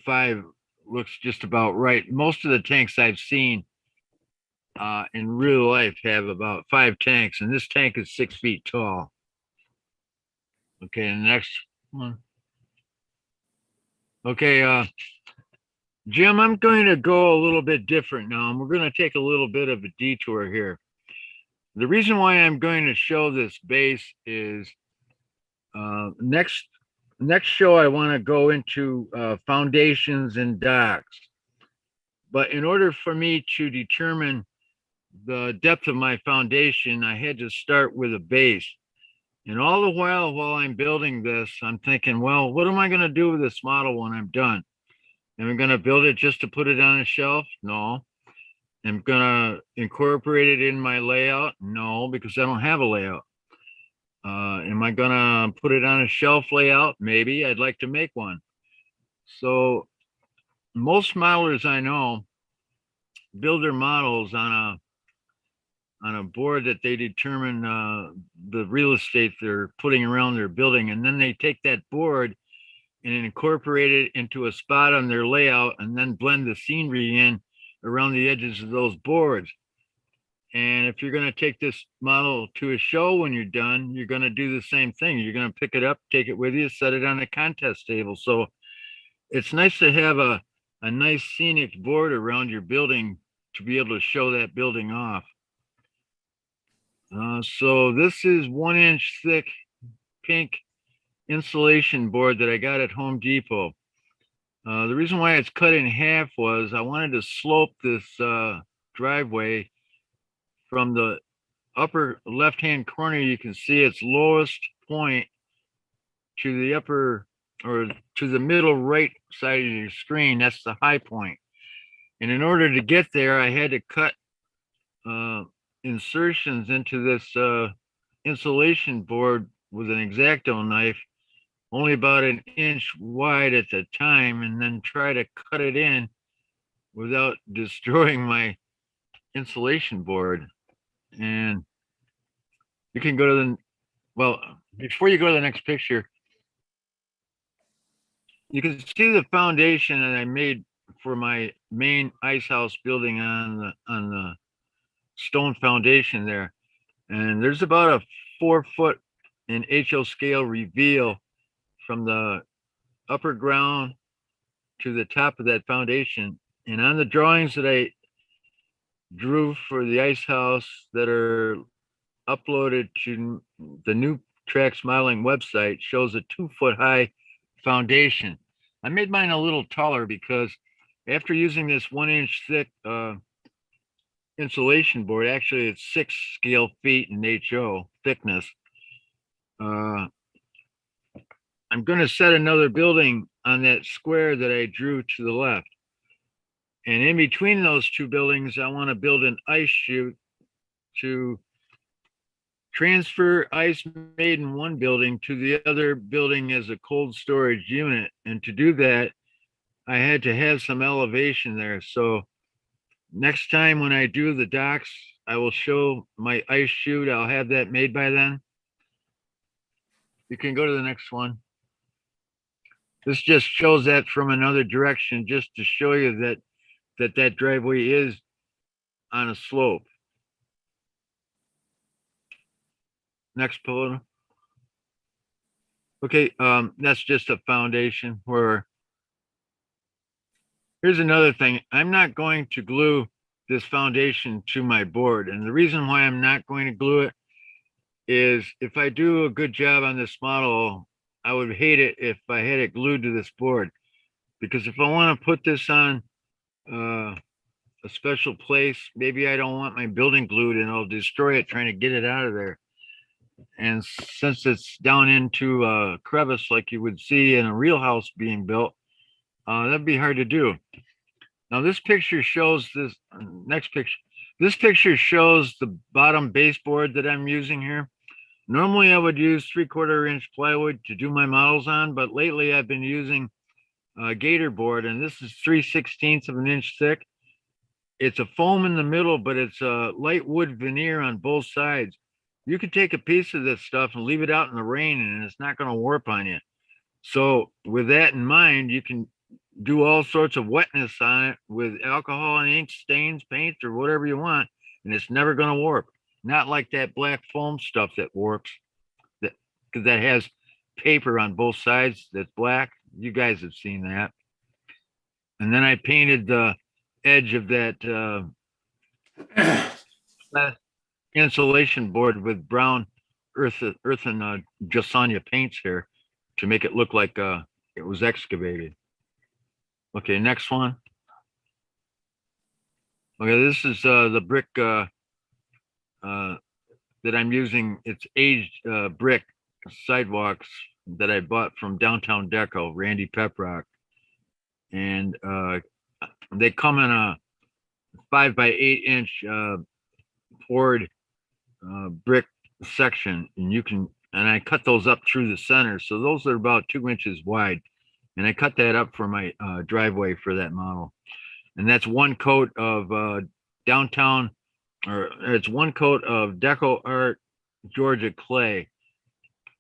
5 looks just about right. Most of the tanks I've seen in real life have about 5 tanks, and this tank is 6 feet tall. Okay, and the next one. Okay, Jim, I'm going to go a little bit different now, and we're going to take a little bit of a detour here. The reason why I'm going to show this base is next show I want to go into foundations and docks. But in order for me to determine the depth of my foundation, I had to start with a base. And all the while I'm building this, I'm thinking, well, what am I going to do with this model when I'm done? Am I going to build it just to put it on a shelf? No. Am I going to incorporate it in my layout? No, because I don't have a layout. Am I going to put it on a shelf layout? Maybe. I'd like to make one. So most modelers I know build their models on a board that they determine the real estate they're putting around their building, and then they take that board and incorporate it into a spot on their layout and then blend the scenery in around the edges of those boards. And if you're going to take this model to a show when you're done, you're going to do the same thing. You're going to pick it up, take it with you, set it on a contest table. So it's nice to have a nice scenic board around your building to be able to show that building off. So this is 1-inch thick pink insulation board that I got at Home Depot. The reason why it's cut in half was I wanted to slope this driveway from the upper left-hand corner. You can see its lowest point to the upper or to the middle right side of your screen. That's the high point. And in order to get there, I had to cut insertions into this insulation board with an X-Acto knife, only about 1 inch wide at the time, and then try to cut it in without destroying my insulation board. And you can go to before you go to the next picture, you can see the foundation that I made for my main ice house building on the stone foundation there. And there's about a 4-foot in HO scale reveal from the upper ground to the top of that foundation. And on the drawings that I drew for the ice house that are uploaded to the New Tracks Modeling website shows a 2-foot high foundation. I made mine a little taller because after using this 1-inch thick insulation board, actually it's 6 scale feet in HO thickness. I'm going to set another building on that square that I drew to the left. And in between those two buildings, I want to build an ice chute to transfer ice made in one building to the other building as a cold storage unit. And to do that, I had to have some elevation there. So next time when I do the docks, I will show my ice chute. I'll have that made by then. You can go to the next one. This just shows that from another direction, just to show you that driveway is on a slope. Next photo. Okay, that's just a foundation where, here's another thing. I'm not going to glue this foundation to my board. And the reason why I'm not going to glue it is if I do a good job on this model, I would hate it if I had it glued to this board. Because if I want to put this on a special place, maybe I don't want my building glued and I'll destroy it trying to get it out of there. And since it's down into a crevice like you would see in a real house being built, that'd be hard to do. Now this picture shows this, next picture. This picture shows the bottom baseboard that I'm using here. Normally I would use 3/4 inch plywood to do my models on, but lately I've been using gator board, and this is 3/16 of an inch thick. It's a foam in the middle, but it's a light wood veneer on both sides. You could take a piece of this stuff and leave it out in the rain and it's not going to warp on you. So with that in mind, you can do all sorts of wetness on it with alcohol and ink, stains, paint, or whatever you want, and it's never going to warp. Not like that black foam stuff that warps, because that has paper on both sides that's black. You guys have seen that. And then I painted the edge of that insulation board with brown earthen Jasanya paints here to make it look like it was excavated. Okay, next one. Okay, this is the brick that I'm using. It's aged brick sidewalks that I bought from Downtown Deco, Randy Peprock. And they come in a 5x8 inch poured brick section, and I cut those up through the center. So those are about 2 inches wide. And I cut that up for my driveway for that model. And that's one coat of downtown, or it's one coat of Deco Art Georgia clay.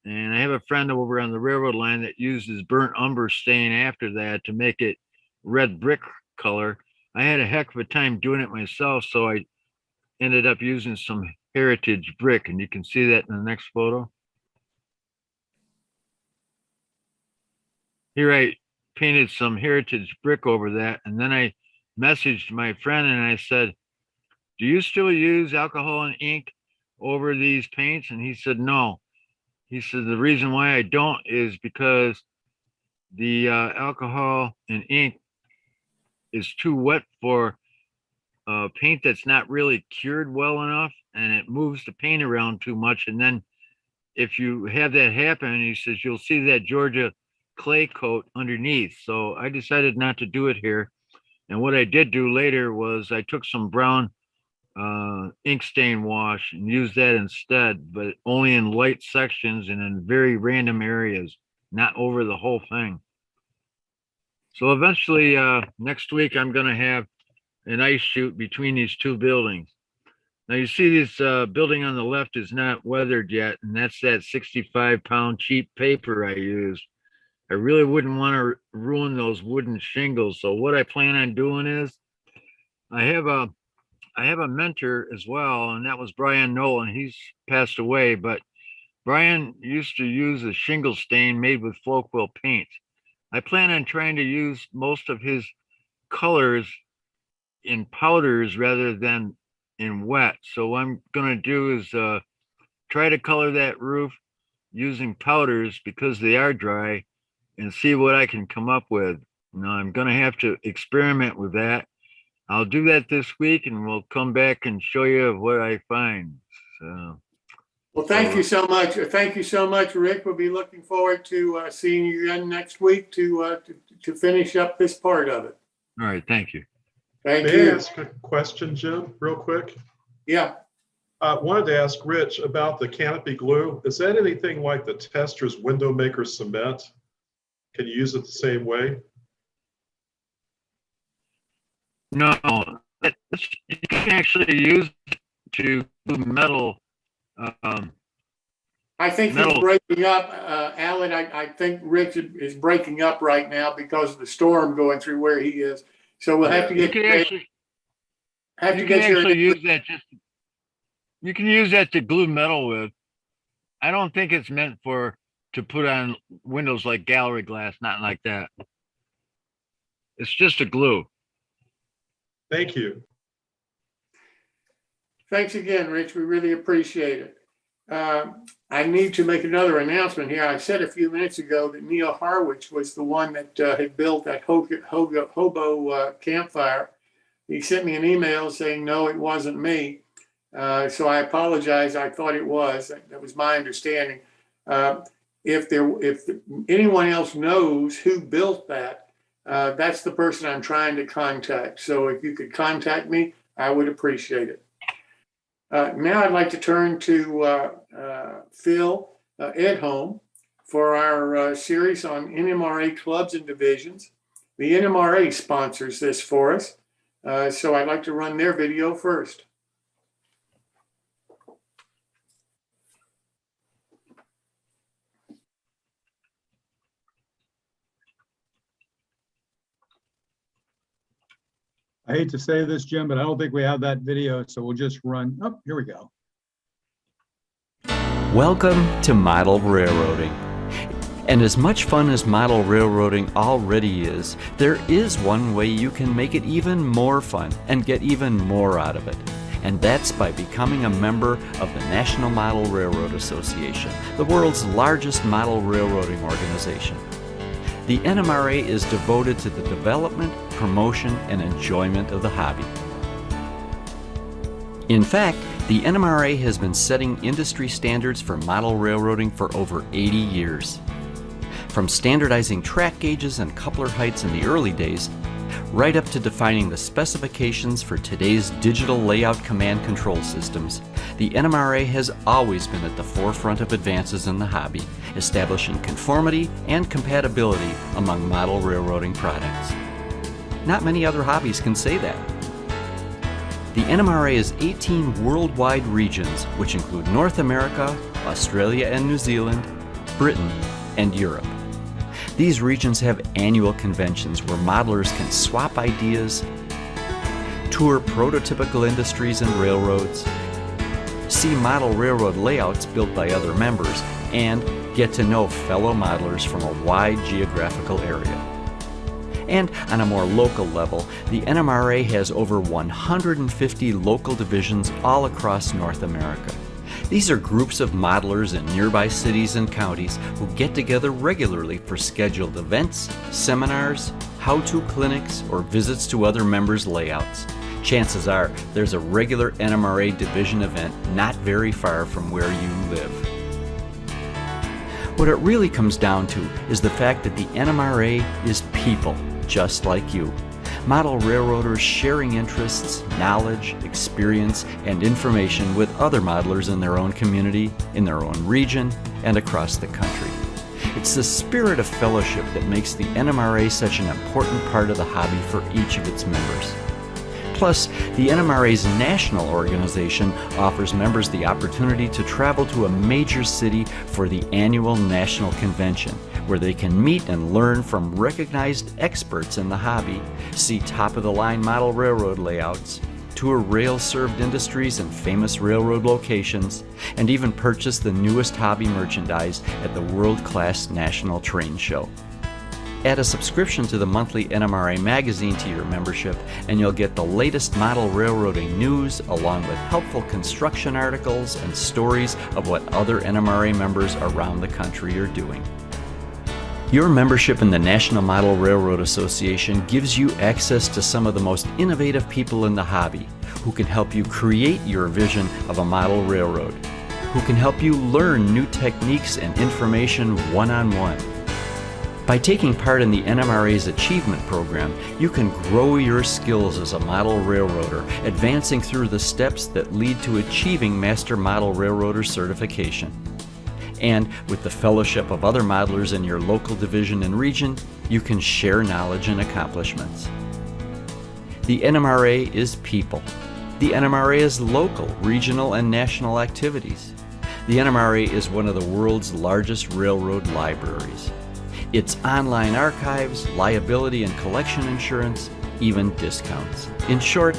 And I have a friend over on the railroad line that uses burnt umber stain after that to make it red brick color. I had a heck of a time doing it myself, so I ended up using some heritage brick, and you can see that in the next photo. Here I painted some heritage brick over that, and then I messaged my friend and I said, do you still use alcohol and ink over these paints? And he said, no. He said, the reason why I don't is because the alcohol and ink is too wet for paint that's not really cured well enough, and it moves the paint around too much. And then if you have that happen, he says, you'll see that Georgia clay coat underneath. So I decided not to do it here. And what I did do later was I took some brown ink stain wash and used that instead, but only in light sections and in very random areas, not over the whole thing. So eventually next week I'm going to have an ice chute between these two buildings. Now you see this building on the left is not weathered yet, and that's that 65-pound cheap paper I used. I really wouldn't want to ruin those wooden shingles. So what I plan on doing is I have a mentor as well, and that was Brian Nolan. He's passed away, but Brian used to use a shingle stain made with flow quill paint. I plan on trying to use most of his colors in powders rather than in wet. So what I'm going to do is try to color that roof using powders because they are dry and see what I can come up with. Now I'm going to have to experiment with that. I'll do that this week and we'll come back and show you what I find. So, well, thank you so much. Thank you so much, Rick. We'll be looking forward to seeing you again next week to finish up this part of it. All right. Thank you. Thank May you. I ask a question, Jim, real quick? Yeah. I wanted to ask Rich about the canopy glue. Is that anything like the Tester's window maker cement? Can you use it the same way? No, you can actually use it to glue metal. I think he's breaking up, Alan. I think Rich is breaking up right now because of the storm going through where he is. So we'll have to get. You can use that to glue metal with. I don't think it's meant to put on windows like gallery glass, not like that. It's just a glue. Thank you. Thanks again, Rich. We really appreciate it. I need to make another announcement here. I said a few minutes ago that Neil Harwich was the one that had built that hobo campfire. He sent me an email saying, no, it wasn't me. So I apologize. I thought it was. That was my understanding. If anyone else knows who built that, that's the person I'm trying to contact. So if you could contact me, I would appreciate it. Now I'd like to turn to Phil Edholm for our series on NMRA clubs and divisions. The NMRA sponsors this for us. So I'd like to run their video first. I hate to say this, Jim, but I don't think we have that video, so we'll just run. Oh, here we go. Welcome to model railroading. And as much fun as model railroading already is, there is one way you can make it even more fun and get even more out of it. And that's by becoming a member of the National Model Railroad Association, the world's largest model railroading organization. The NMRA is devoted to the development, promotion, and enjoyment of the hobby. In fact, the NMRA has been setting industry standards for model railroading for over 80 years. From standardizing track gauges and coupler heights in the early days, right up to defining the specifications for today's digital layout command control systems, the NMRA has always been at the forefront of advances in the hobby, establishing conformity and compatibility among model railroading products. Not many other hobbies can say that. The NMRA has 18 worldwide regions, which include North America, Australia and New Zealand, Britain, and Europe. These regions have annual conventions where modelers can swap ideas, tour prototypical industries and railroads, see model railroad layouts built by other members, and get to know fellow modelers from a wide geographical area. And on a more local level, the NMRA has over 150 local divisions all across North America. These are groups of modelers in nearby cities and counties who get together regularly for scheduled events, seminars, how-to clinics, or visits to other members' layouts. Chances are there's a regular NMRA division event not very far from where you live. What it really comes down to is the fact that the NMRA is people just like you. Model railroaders sharing interests, knowledge, experience, and information with other modelers in their own community, in their own region, and across the country. It's the spirit of fellowship that makes the NMRA such an important part of the hobby for each of its members. Plus, the NMRA's national organization offers members the opportunity to travel to a major city for the annual national convention, where they can meet and learn from recognized experts in the hobby, see top-of-the-line model railroad layouts, tour rail-served industries and famous railroad locations, and even purchase the newest hobby merchandise at the world-class National Train Show. Add a subscription to the monthly NMRA magazine to your membership, and you'll get the latest model railroading news, along with helpful construction articles and stories of what other NMRA members around the country are doing. Your membership in the National Model Railroad Association gives you access to some of the most innovative people in the hobby, who can help you create your vision of a model railroad, who can help you learn new techniques and information one-on-one. By taking part in the NMRA's Achievement Program, you can grow your skills as a model railroader, advancing through the steps that lead to achieving Master Model Railroader certification. And with the fellowship of other modelers in your local division and region, you can share knowledge and accomplishments. The NMRA is people. The NMRA is local, regional, and national activities. The NMRA is one of the world's largest railroad libraries. Its online archives, liability and collection insurance, even discounts. In short,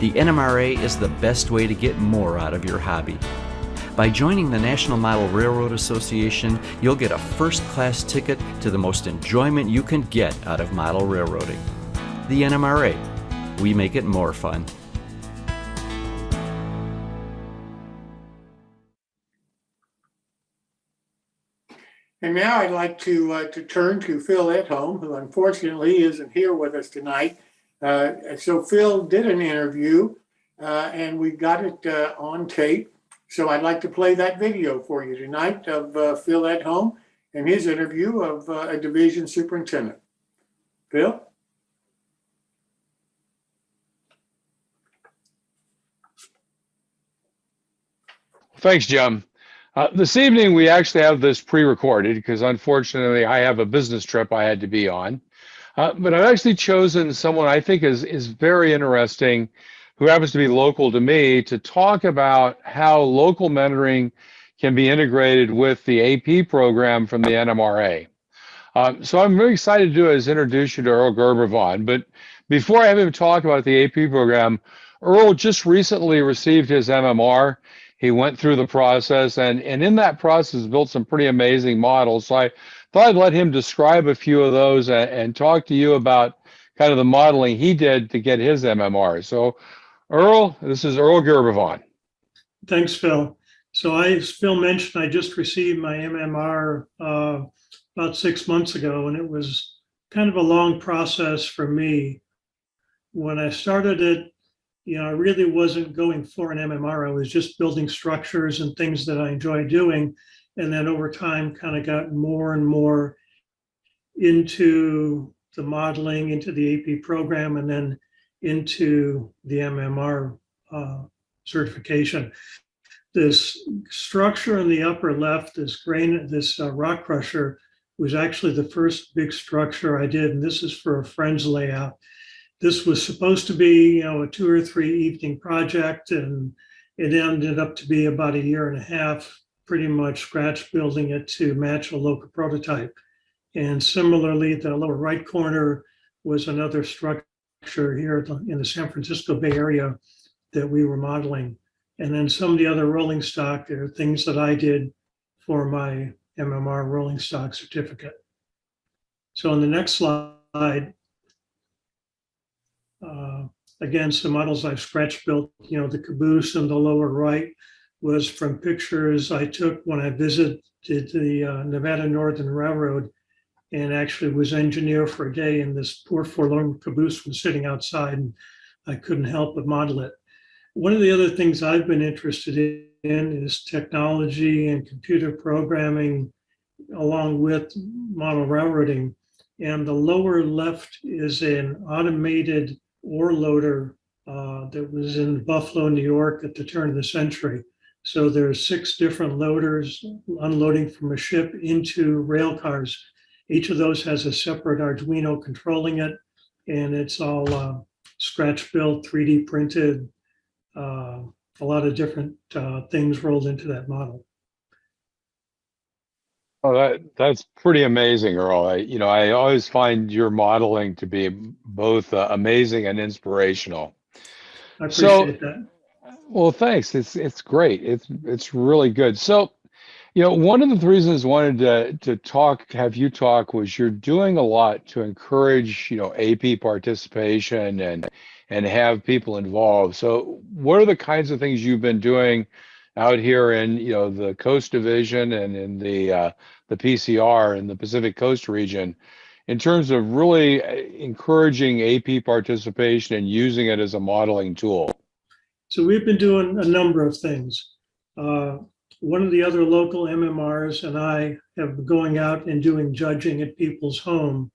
the NMRA is the best way to get more out of your hobby. By joining the National Model Railroad Association, you'll get a first-class ticket to the most enjoyment you can get out of model railroading. The NMRA. We make it more fun. And now I'd like to turn to Phil Edholm, who unfortunately isn't here with us tonight. So Phil did an interview, and we got it on tape. So I'd like to play that video for you tonight of Phil Edholm and his interview of a division superintendent. Phil? Thanks, Jim. This evening, we actually have this pre-recorded because unfortunately I have a business trip I had to be on. But I've actually chosen someone I think is very interesting, who happens to be local to me, to talk about how local mentoring can be integrated with the AP program from the NMRA. So I'm very excited to do is introduce you to Earl Gerbervon. But before I have him talk about the AP program, Earl just recently received his MMR. He went through the process and in that process built some pretty amazing models. So I thought I'd let him describe a few of those and talk to you about kind of the modeling he did to get his MMR. So Earl, this is Earl Gerbervon. Thanks, Phil. So as Phil mentioned, I just received my MMR about 6 months ago, and it was kind of a long process for me. When I started it, I really wasn't going for an MMR. I was just building structures and things that I enjoy doing. And then over time, kind of got more and more into the modeling, into the AP program, and then into the MMR certification. This structure in the upper left, this rock crusher, was actually the first big structure I did. And this is for a friend's layout. This was supposed to be, a 2 or 3 evening project, and it ended up to be about 1.5 years, pretty much scratch building it to match a local prototype. And similarly, the lower right corner was another structure here in the San Francisco Bay Area that we were modeling. And then some of the other rolling stock are things that I did for my MMR rolling stock certificate. So on the next slide, again, some models I've scratch built. The Caboose in the lower right was from pictures I took when I visited the Nevada Northern Railroad, and actually was engineer for a day, and this poor forlorn Caboose was sitting outside, and I couldn't help but model it. One of the other things I've been interested in is technology and computer programming along with model railroading. And the lower left is an automated ore loader that was in Buffalo, New York at the turn of the century. So there's 6 different loaders unloading from a ship into rail cars. Each of those has a separate Arduino controlling it, and it's all scratch built, 3D printed, a lot of different things rolled into that model. Oh, that's pretty amazing, Earl. I always find your modeling to be both amazing and inspirational. I appreciate that. Well, thanks. It's great. It's really good. So, one of the reasons I wanted to have you talk was you're doing a lot to encourage, AP participation and have people involved. So, what are the kinds of things you've been doing out here in, the Coast Division and in the PCR in the Pacific Coast region in terms of really encouraging AP participation and using it as a modeling tool? So we've been doing a number of things. One of the other local MMRs and I have been going out and doing judging at people's home.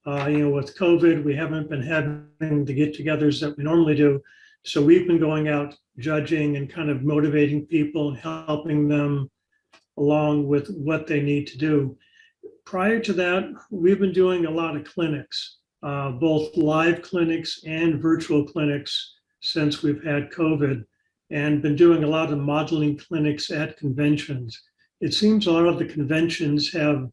With COVID, we haven't been having the get-togethers that we normally do. So we've been going out judging and kind of motivating people and helping them along with what they need to do. Prior to that, we've been doing a lot of clinics, both live clinics and virtual clinics since we've had COVID, and been doing a lot of modeling clinics at conventions. It seems a lot of the conventions have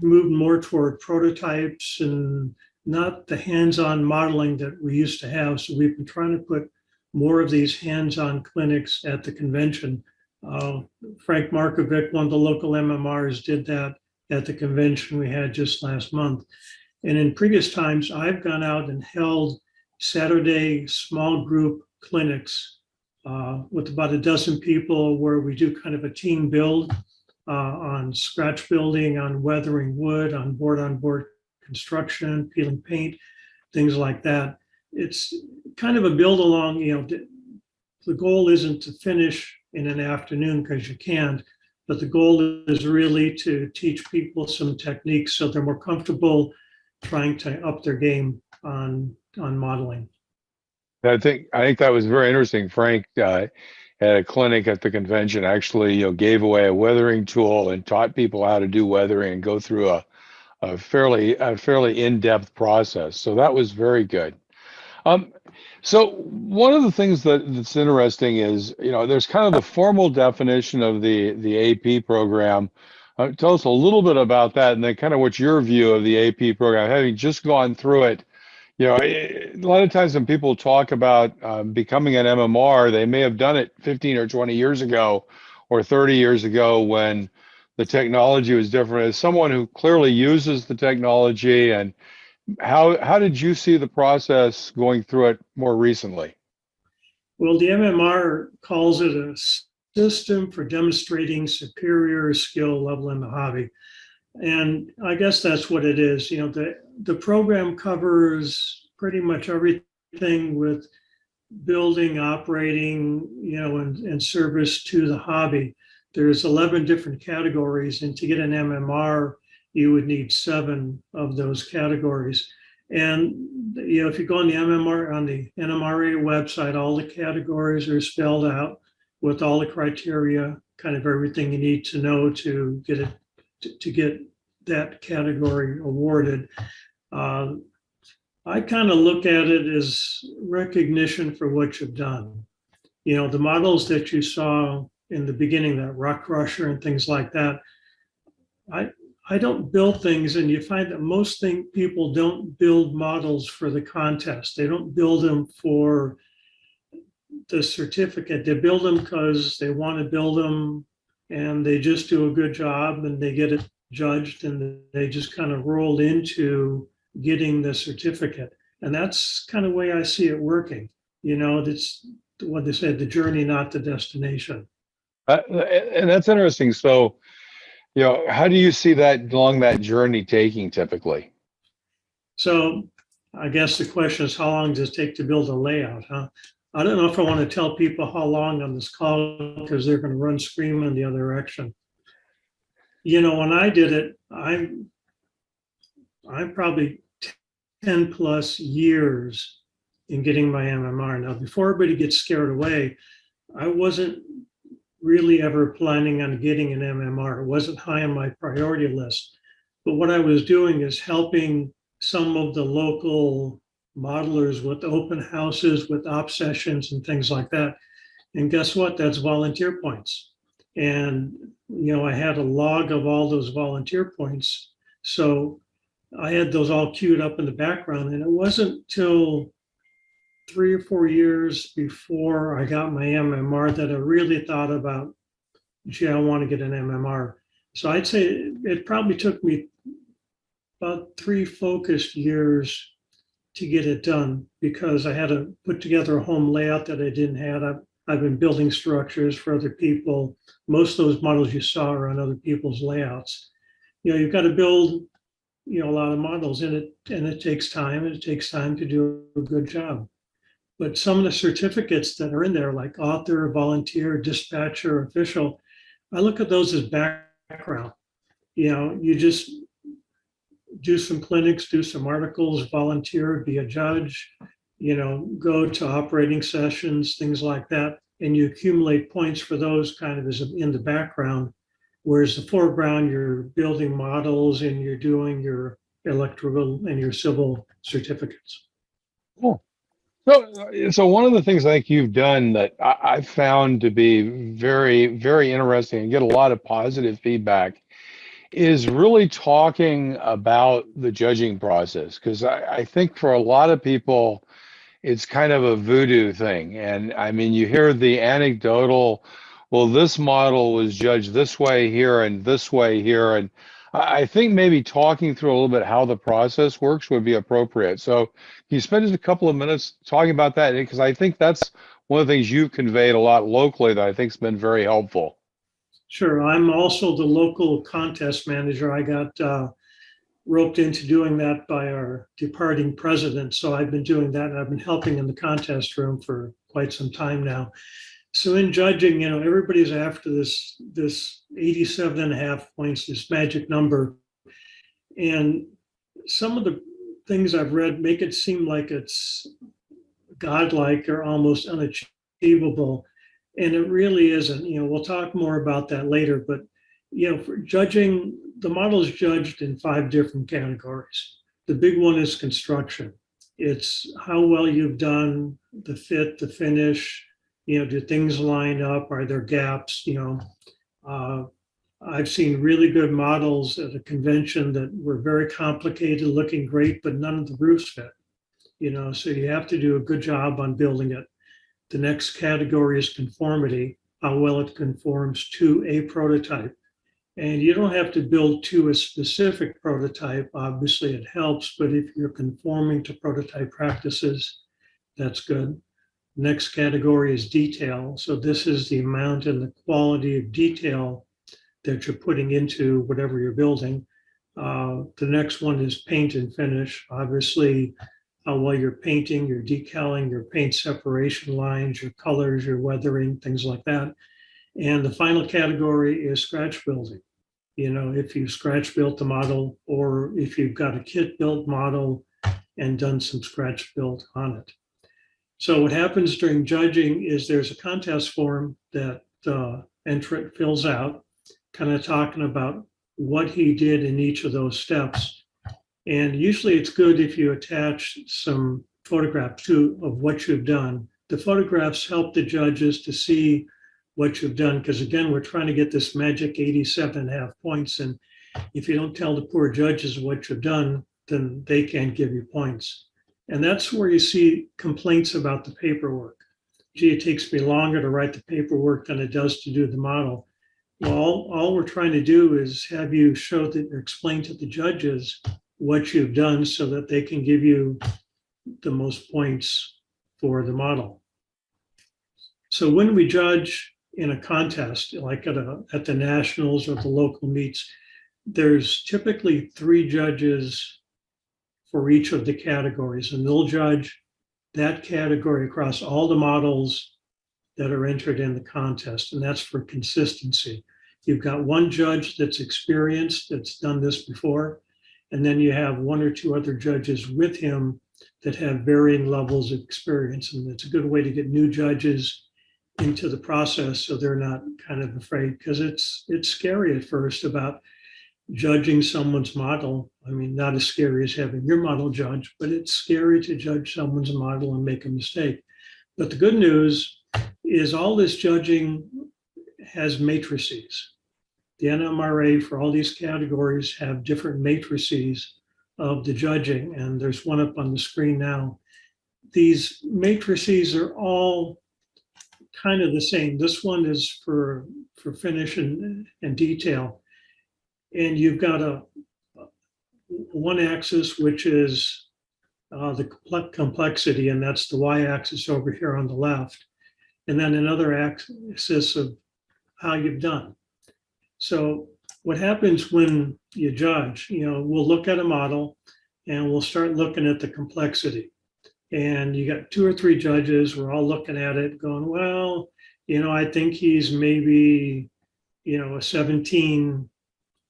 moved more toward prototypes and not the hands-on modeling that we used to have. So we've been trying to put more of these hands-on clinics at the convention. Frank Markovic, one of the local MMRs, did that at the convention we had just last month. And in previous times, I've gone out and held Saturday small group clinics with about a dozen people where we do kind of a team build on scratch building, on weathering wood, on board construction, peeling paint, things like that. It's kind of a build along, the goal isn't to finish in an afternoon because you can't, but the goal is really to teach people some techniques so they're more comfortable trying to up their game on modeling. I think that was very interesting. Frank at a clinic at the convention actually, gave away a weathering tool and taught people how to do weathering and go through a fairly in-depth process. So that was very good. So one of the things that's interesting is, there's kind of the formal definition of the AP program. Tell us a little bit about that, and then kind of what's your view of the AP program, having just gone through it. A lot of times when people talk about becoming an MMR, they may have done it 15 or 20 years ago or 30 years ago when the technology was different. As someone who clearly uses the technology, and how did you see the process going through it more recently? Well, the MMR calls it a system for demonstrating superior skill level in the hobby. And I guess that's what it is. The program covers pretty much everything with building, operating, and service to the hobby. There's 11 different categories, and to get an MMR, you would need 7 of those categories. And if you go on the NMRA website, all the categories are spelled out with all the criteria, kind of everything you need to know to get it to get that category awarded. I kind of look at it as recognition for what you've done. The models that you saw in the beginning, that rock crusher and things like that, I don't build things, and you find that most people don't build models for the contest. They don't build them for the certificate. They build them because they want to build them, and they just do a good job, and they get it judged, and they just kind of roll into getting the certificate. And that's kind of the way I see it working. It's what they say, the journey, not the destination. And that's interesting. So, how do you see that along that journey taking typically? So I guess the question is, how long does it take to build a layout, huh? I don't know if I want to tell people how long on this call because they're going to run screaming in the other direction. When I did it, I'm probably 10 plus years in getting my MMR. Now, before everybody gets scared away, I wasn't really ever planning on getting an MMR. It wasn't high on my priority list. But what I was doing is helping some of the local modelers with open houses, with op sessions and things like that. And guess what? That's volunteer points. And, I had a log of all those volunteer points. So I had those all queued up in the background. And it wasn't till 3 or 4 years before I got my MMR that I really thought about, gee, I want to get an MMR. So I'd say it probably took me about 3 focused years to get it done, because I had to put together a home layout that I didn't have. I've been building structures for other people. Most of those models you saw are on other people's layouts. You've got to build, a lot of models in it, and it takes time, and it takes time to do a good job. But some of the certificates that are in there, like author, volunteer, dispatcher, official, I look at those as background. You just do some clinics, do some articles, volunteer, be a judge, go to operating sessions, things like that. And you accumulate points for those kind of as in the background. Whereas the foreground, you're building models and you're doing your electrical and your civil certificates. Cool. So one of the things I think you've done that I've found to be very, very interesting and get a lot of positive feedback is really talking about the judging process. Because I think for a lot of people, it's kind of a voodoo thing. And I mean, you hear the anecdotal, well, this model was judged this way here and this way here. And I think maybe talking through a little bit how the process works would be appropriate. So can you spend just a couple of minutes talking about that? Because I think that's one of the things you've conveyed a lot locally that I think has been very helpful. Sure. I'm also the local contest manager. I got roped into doing that by our departing president. So I've been doing that, and I've been helping in the contest room for quite some time now. So in judging, everybody's after this 87.5 points, this magic number. And some of the things I've read make it seem like it's godlike or almost unachievable. And it really isn't. We'll talk more about that later. But, for judging, the model is judged in 5 different categories. The big one is construction. It's how well you've done, the fit, the finish. Do things line up? Are there gaps? I've seen really good models at a convention that were very complicated, looking great, but none of the roofs fit. So you have to do a good job on building it. The next category is conformity, how well it conforms to a prototype. And you don't have to build to a specific prototype. Obviously, it helps, but if you're conforming to prototype practices, that's good. Next category is detail. So this is the amount and the quality of detail that you're putting into whatever you're building. The next one is paint and finish. Obviously, how well you're painting, your decaling, your paint separation lines, your colors, your weathering, things like that. And the final category is scratch building. If you scratch built the model, or if you've got a kit built model and done some scratch built on it. So what happens during judging is there's a contest form that the entrant fills out, kind of talking about what he did in each of those steps. And usually it's good if you attach some photographs too of what you've done. The photographs help the judges to see what you've done, because again, we're trying to get this magic 87.5 points. And if you don't tell the poor judges what you've done, then they can't give you points. And that's where you see complaints about the paperwork. Gee, it takes me longer to write the paperwork than it does to do the model. Well, all we're trying to do is have you show that or explain to the judges what you've done so that they can give you the most points for the model. So when we judge in a contest, like at the nationals or the local meets, there's typically 3 judges for each of the categories, and they'll judge that category across all the models that are entered in the contest, and that's for consistency. You've got one judge that's experienced, that's done this before, and then you have 1 or 2 other judges with him that have varying levels of experience, and it's a good way to get new judges into the process so they're not kind of afraid, because it's scary at first about judging someone's model I mean, not as scary as having your model judged, but it's scary to judge someone's model and make a mistake. But the good news is all this judging has matrices. The NMRA for all these categories have different matrices of the judging, and there's one up on the screen now. These matrices are all kind of the same. This one is for finish and detail. And you've got one axis, which is the complexity, and that's the y-axis over here on the left. And then another axis of how you've done. So what happens when you judge, we'll look at a model and we'll start looking at the complexity. And you got 2 or 3 judges, we're all looking at it going, well, I think he's maybe, a 17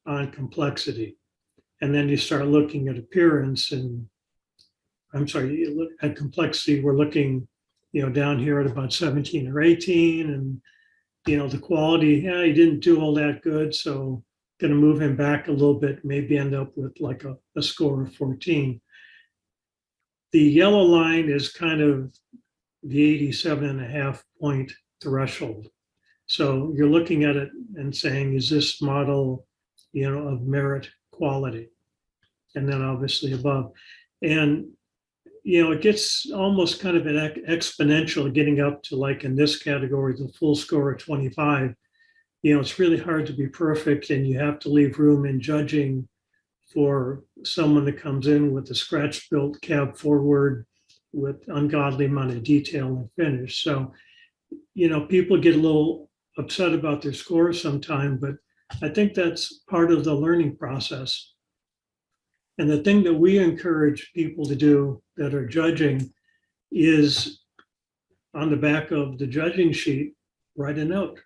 on complexity. And then you start looking at appearance and, you look at complexity, we're looking, down here at about 17 or 18. And, the quality, he didn't do all that good. So going to move him back a little bit, maybe end up with like a score of 14. The yellow line is kind of the 87.5 point threshold. So you're looking at it and saying, is this model, of merit quality? And then obviously above. And, it gets almost kind of an exponential getting up to, like in this category, the full score of 25. It's really hard to be perfect, and you have to leave room in judging for someone that comes in with a scratch-built cab forward with ungodly amount of detail and finish. So, people get a little upset about their scores sometimes, but I think that's part of the learning process. And the thing that we encourage people to do that are judging is on the back of the judging sheet, write a note.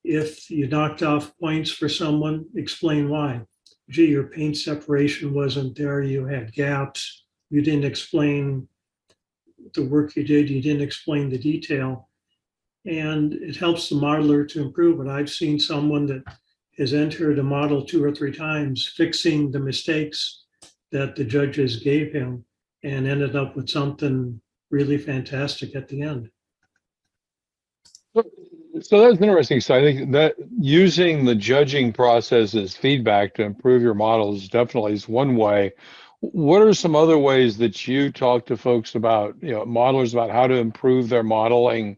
If you knocked off points for someone, explain why. Gee, your paint separation wasn't there, you had gaps, you didn't explain the work you did, you didn't explain the detail. And it helps the modeler to improve it. I've seen someone that has entered a model 2 or 3 times, fixing the mistakes that the judges gave him, and ended up with something really fantastic at the end. So that's interesting. So I think that using the judging process as feedback to improve your models definitely is one way. What are some other ways that you talk to folks about, modelers, about how to improve their modeling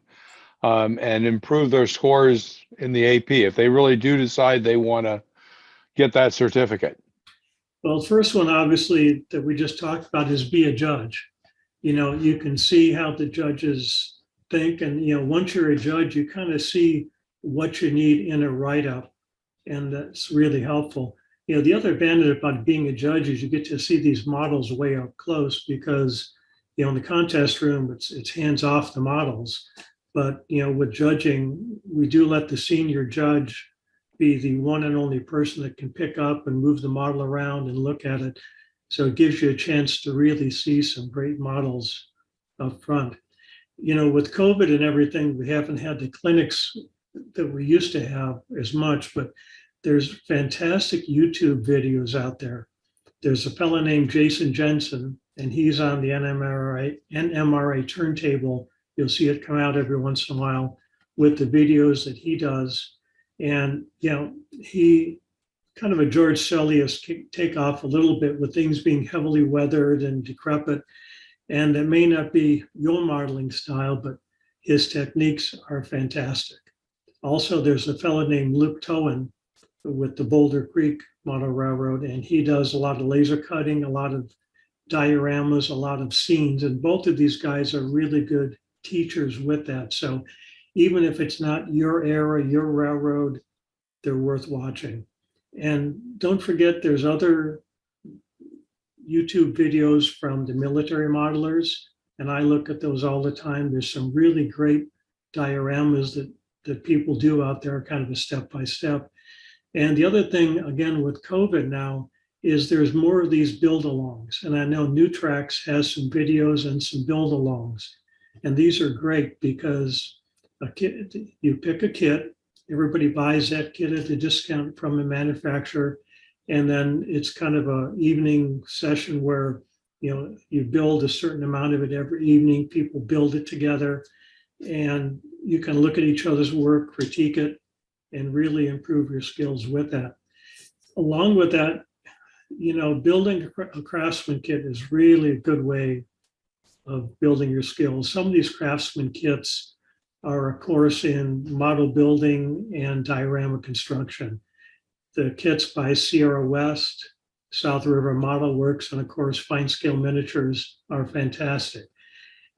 and improve their scores in the AP if they really do decide they want to get that certificate? Well, the first one, obviously, that we just talked about is be a judge. You can see how the judges think. And, once you're a judge, you kind of see what you need in a write-up. And that's really helpful. The other advantage about being a judge is you get to see these models way up close because, in the contest room, it's hands off the models. But, with judging, we do let the senior judge be the one and only person that can pick up and move the model around and look at it. So it gives you a chance to really see some great models up front. With COVID and everything, we haven't had the clinics that we used to have as much, but there's fantastic YouTube videos out there. There's a fellow named Jason Jensen, and he's on the NMRA turntable. You'll see it come out every once in a while with the videos that he does. And, he kind of a George Celius take off a little bit with things being heavily weathered and decrepit. And that may not be your modeling style, but his techniques are fantastic. Also, there's a fellow named Luke Towen with the Boulder Creek Model Railroad, and he does a lot of laser cutting, a lot of dioramas, a lot of scenes. And both of these guys are really good teachers with that. So even if it's not your era, your railroad, they're worth watching. And don't forget, there's other YouTube videos from the military modelers, and I look at those all the time. There's some really great dioramas that people do out there, kind of a step-by-step. And the other thing, again, with COVID now, is there's more of these build-alongs. And I know NewTracks has some videos and some build-alongs. And these are great because a kit, you pick a kit, everybody buys that kit at a discount from a manufacturer, And then it's kind of a evening session where, you build a certain amount of it every evening. People build it together, and you can look at each other's work, critique it, and really improve your skills with that. Along with that, building a craftsman kit is really a good way of building your skills. Some of these craftsman kits are a course in model building and diorama construction. The kits by Sierra West, South River Model Works, and of course, Fine Scale Miniatures are fantastic.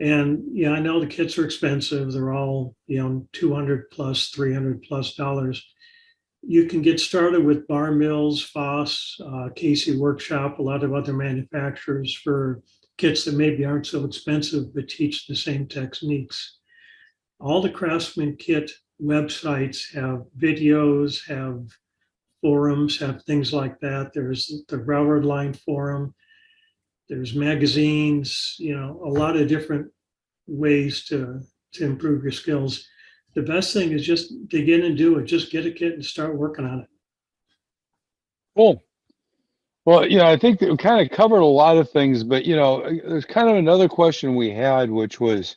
And yeah, I know the kits are expensive. They're all, $200 plus, $300 plus dollars. You can get started with Bar Mills, Foss, Casey Workshop, a lot of other manufacturers for kits that maybe aren't so expensive, but teach the same techniques. All the Craftsman Kit websites have videos, have forums, have things like that. There's the Railroad Line Forum. There's magazines, a lot of different ways to improve your skills. The best thing is just dig in and do it. Just get a kit and start working on it. Cool. Well, I think that we kind of covered a lot of things, but, there's kind of another question we had, which was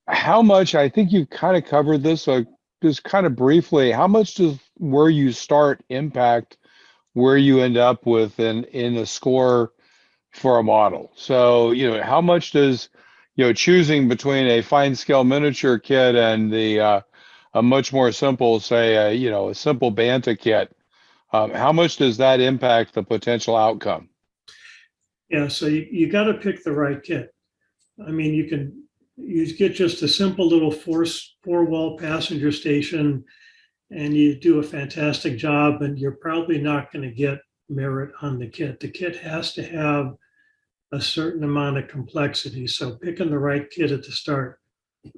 how much, I think you've kind of covered this, so just kind of briefly, how much does where you start impact where you end up with in a score for a model? So, how much does, choosing between a fine scale miniature kit and a much more simple, say, a simple Banta kit, how much does that impact the potential outcome? Yeah, so you got to pick the right kit. I mean, you get just a simple little four-wall passenger station and you do a fantastic job, and you're probably not going to get merit on the kit. The kit has to have a certain amount of complexity. So picking the right kit at the start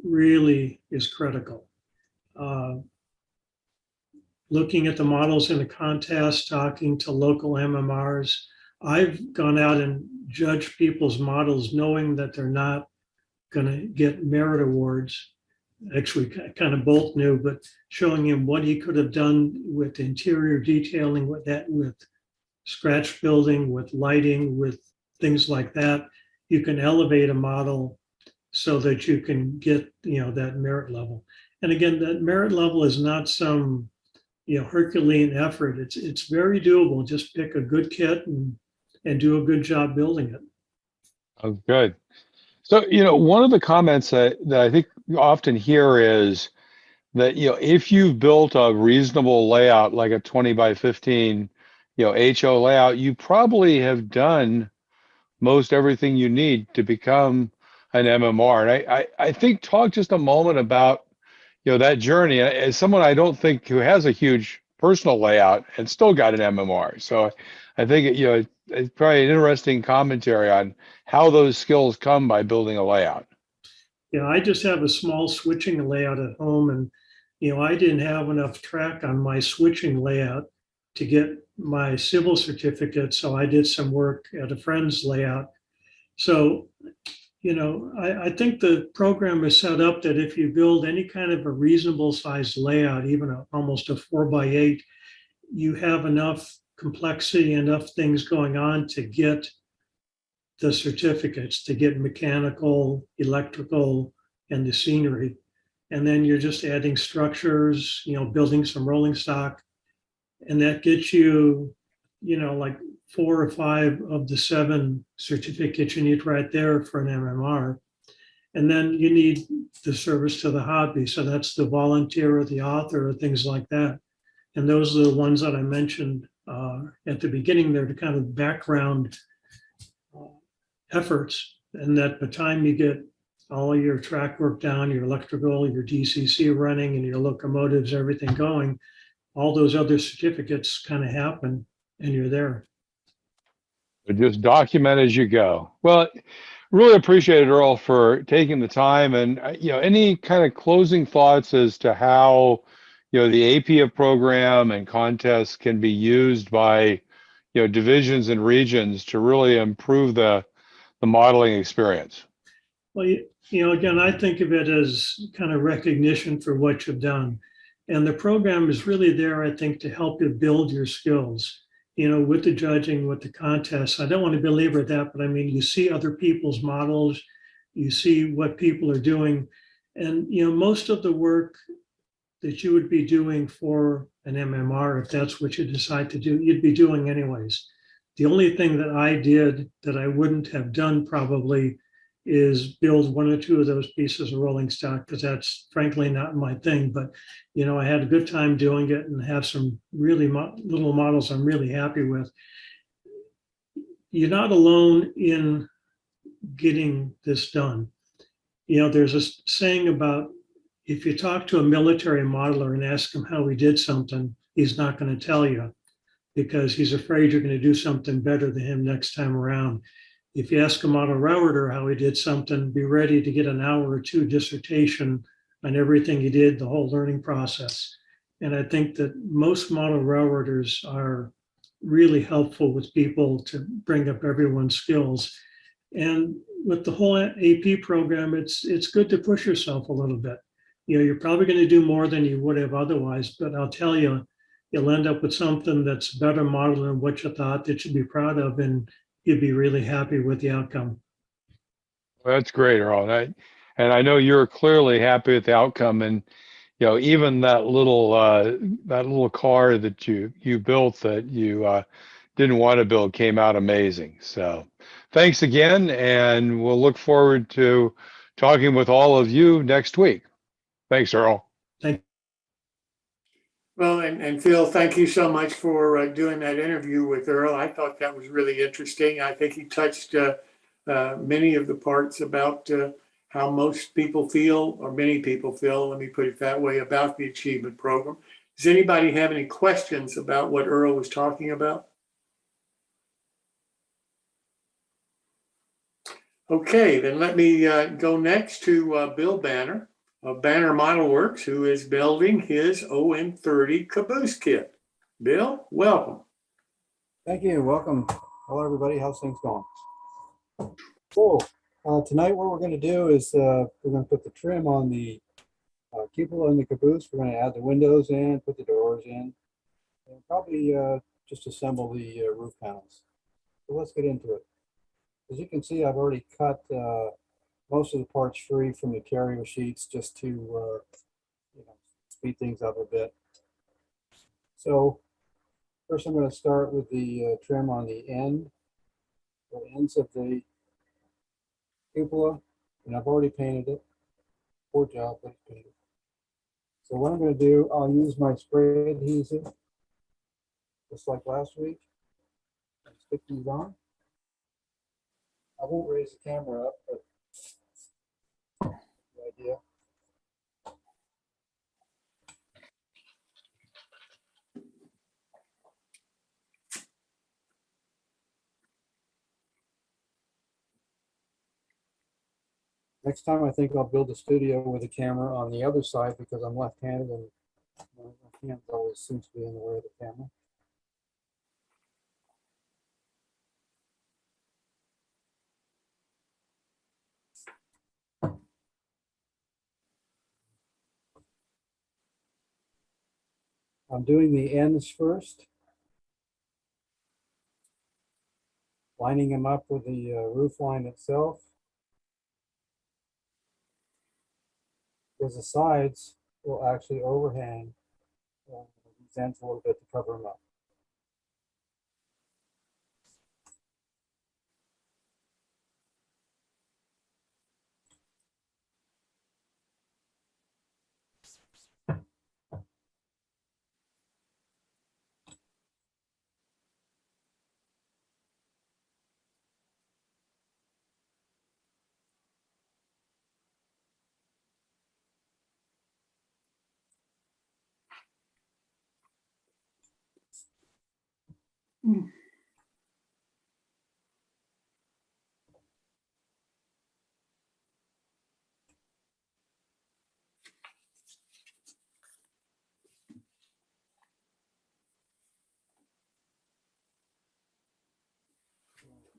really is critical. Looking at the models in the contest, talking to local MMRs. I've gone out and judged people's models knowing that they're not going to get merit awards. Actually, kind of both knew, but showing him what he could have done with interior detailing, with scratch building, with lighting, with things like that, you can elevate a model so that you can get, that merit level. And again, that merit level is not some, Herculean effort. It's very doable. Just pick a good kit and do a good job building it. Oh, good. So, one of the comments that I think you often hear is that, if you've built a reasonable layout, like a 20 by 15, HO layout, you probably have done most everything you need to become an MMR. And I think talk just a moment about, that journey. As someone I don't think who has a huge personal layout and still got an MMR. So I think, it's probably an interesting commentary on how those skills come by building a layout. Yeah, I just have a small switching layout at home, and I didn't have enough track on my switching layout to get my civil certificate, so I did some work at a friend's layout. So, I think the program is set up that if you build any kind of a reasonable sized layout, even almost a 4x8, you have enough complexity, enough things going on to get the certificates, to get mechanical, electrical, and the scenery. And then you're just adding structures, building some rolling stock. And that gets you, like 4 or 5 of the 7 certificates you need right there for an MMR. And then you need the service to the hobby. So that's the volunteer or the author or things like that. And those are the ones that I mentioned at the beginning there, to kind of background efforts. And that by the time you get all your track work down, your electrical, your DCC running, and your locomotives, everything going, all those other certificates kind of happen and you're there. But just document as you go. Well, really appreciate it, Earl, for taking the time. And, any kind of closing thoughts as to how, the APIA program and contests can be used by, divisions and regions to really improve the modeling experience? Well, again, I think of it as kind of recognition for what you've done. And the program is really there, I think, to help you build your skills, you know, with the judging, with the contests. I don't want to belabor that, but I mean, you see other people's models, you see what people are doing. And, you know, most of the work that you would be doing for an MMR, if that's what you decide to do, you'd be doing anyways. The only thing that I did that I wouldn't have done probably is build one or two of those pieces of rolling stock, because that's frankly not my thing. But, you know, I had a good time doing it and have some really little models I'm really happy with. You're not alone in getting this done. You know, there's a saying about if you talk to a military modeler and ask him how he did something, he's not going to tell you because he's afraid you're going to do something better than him next time around. If you ask a model railroader how he did something, be ready to get an hour or two dissertation on everything he did, the whole learning process. And I think that most model railroaders are really helpful with people to bring up everyone's skills. And with the whole AP program, it's good to push yourself a little bit. You know, you're probably going to do more than you would have otherwise, but I'll tell you, you'll end up with something that's better modeled than what you thought that you'd be proud of, and you'd be really happy with the outcome. Well, that's great, Earl. And I know you're clearly happy with the outcome. And you know, even that little car that you built that you didn't want to build came out amazing. So thanks again, and we'll look forward to talking with all of you next week. Thanks, Earl. Thank you. Well, and Phil, thank you so much for doing that interview with Earl. I thought that was really interesting. I think he touched many of the parts about how most people feel, or many people feel, let me put it that way, about the achievement program. Does anybody have any questions about what Earl was talking about? Okay, then let me go next to Bill Banner of Banner Model Works, who is building his OM30 Caboose kit. Bill, welcome. Thank you. Welcome. Hello, everybody. How's things going? So tonight what we're going to do is we're going to put the trim on the cupola and the caboose. We're going to add the windows in, put the doors in, and probably just assemble the roof panels. So let's get into it. As you can see, I've already cut most of the parts free from the carrier sheets just to speed things up a bit. So first I'm going to start with the trim on the ends of the cupola, and I've already painted it. Poor job, but it's painted. So what I'm going to do, I'll use my spray adhesive, just like last week, and stick these on. I won't raise the camera up, but the idea. Next time I think I'll build a studio with a camera on the other side because I'm left-handed and my hand always seems to be in the way of the camera. I'm doing the ends first, lining them up with the roof line itself, because the sides will actually overhang these ends a little bit to cover them up.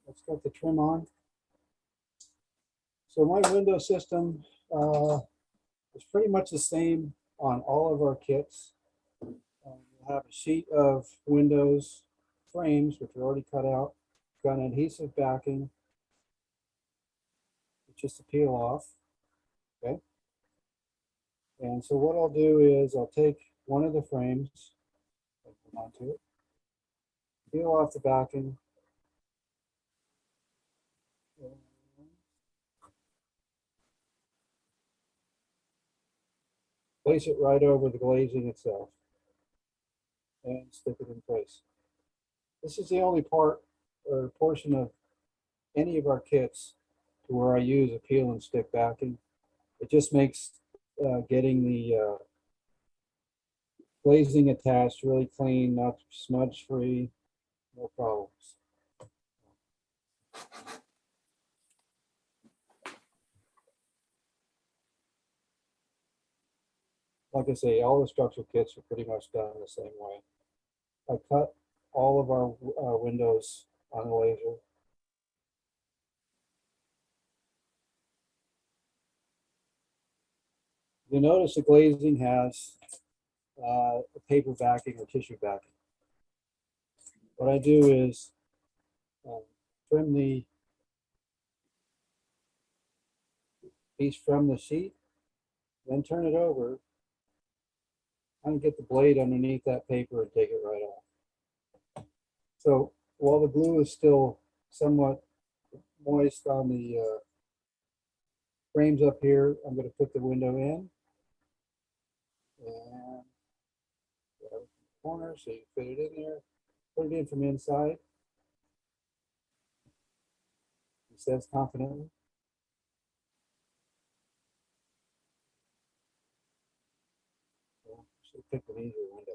Let's get the trim on. So my window system is pretty much the same on all of our kits. We'll have a sheet of windows frames, which are already cut out, got an adhesive backing, just to peel off, okay? And so what I'll do is I'll take one of the frames, put onto it, peel off the backing, place it right over the glazing itself and stick it in place. This is the only part or portion of any of our kits to where I use a peel and stick backing. It just makes getting the glazing attached really clean, not smudge free, no problems. Like I say, all the structural kits are pretty much done the same way. I cut all of our windows on the laser. You'll notice the glazing has a paper backing or tissue backing. What I do is trim the piece from the sheet, then turn it over and get the blade underneath that paper and take it right off. So while the glue is still somewhat moist on the frames up here, I'm going to put the window in and grab it from the corner so you fit it in there. Put it in from inside. It says confidently. So should pick an easier window.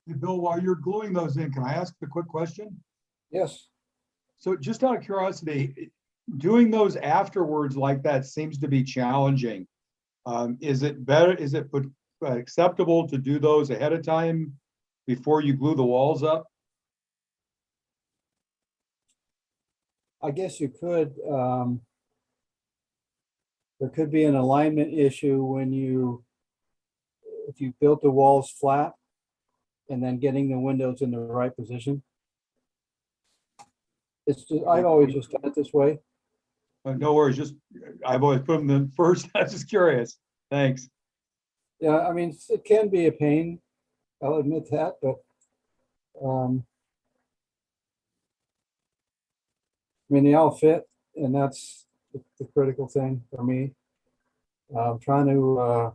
Hey, Bill, while you're gluing those in, can I ask a quick question? Yes. So just out of curiosity, doing those afterwards like that seems to be challenging. Is it better, is it acceptable to do those ahead of time before you glue the walls up? I guess you could. There could be an alignment issue when if you built the walls flat and then getting the windows in the right position. It's just, I've always just done it this way. No worries, just, I've always put them in first. I was just curious. Thanks. Yeah, I mean, it can be a pain, I'll admit that, but I mean, they all fit, and that's the critical thing for me. I'm trying to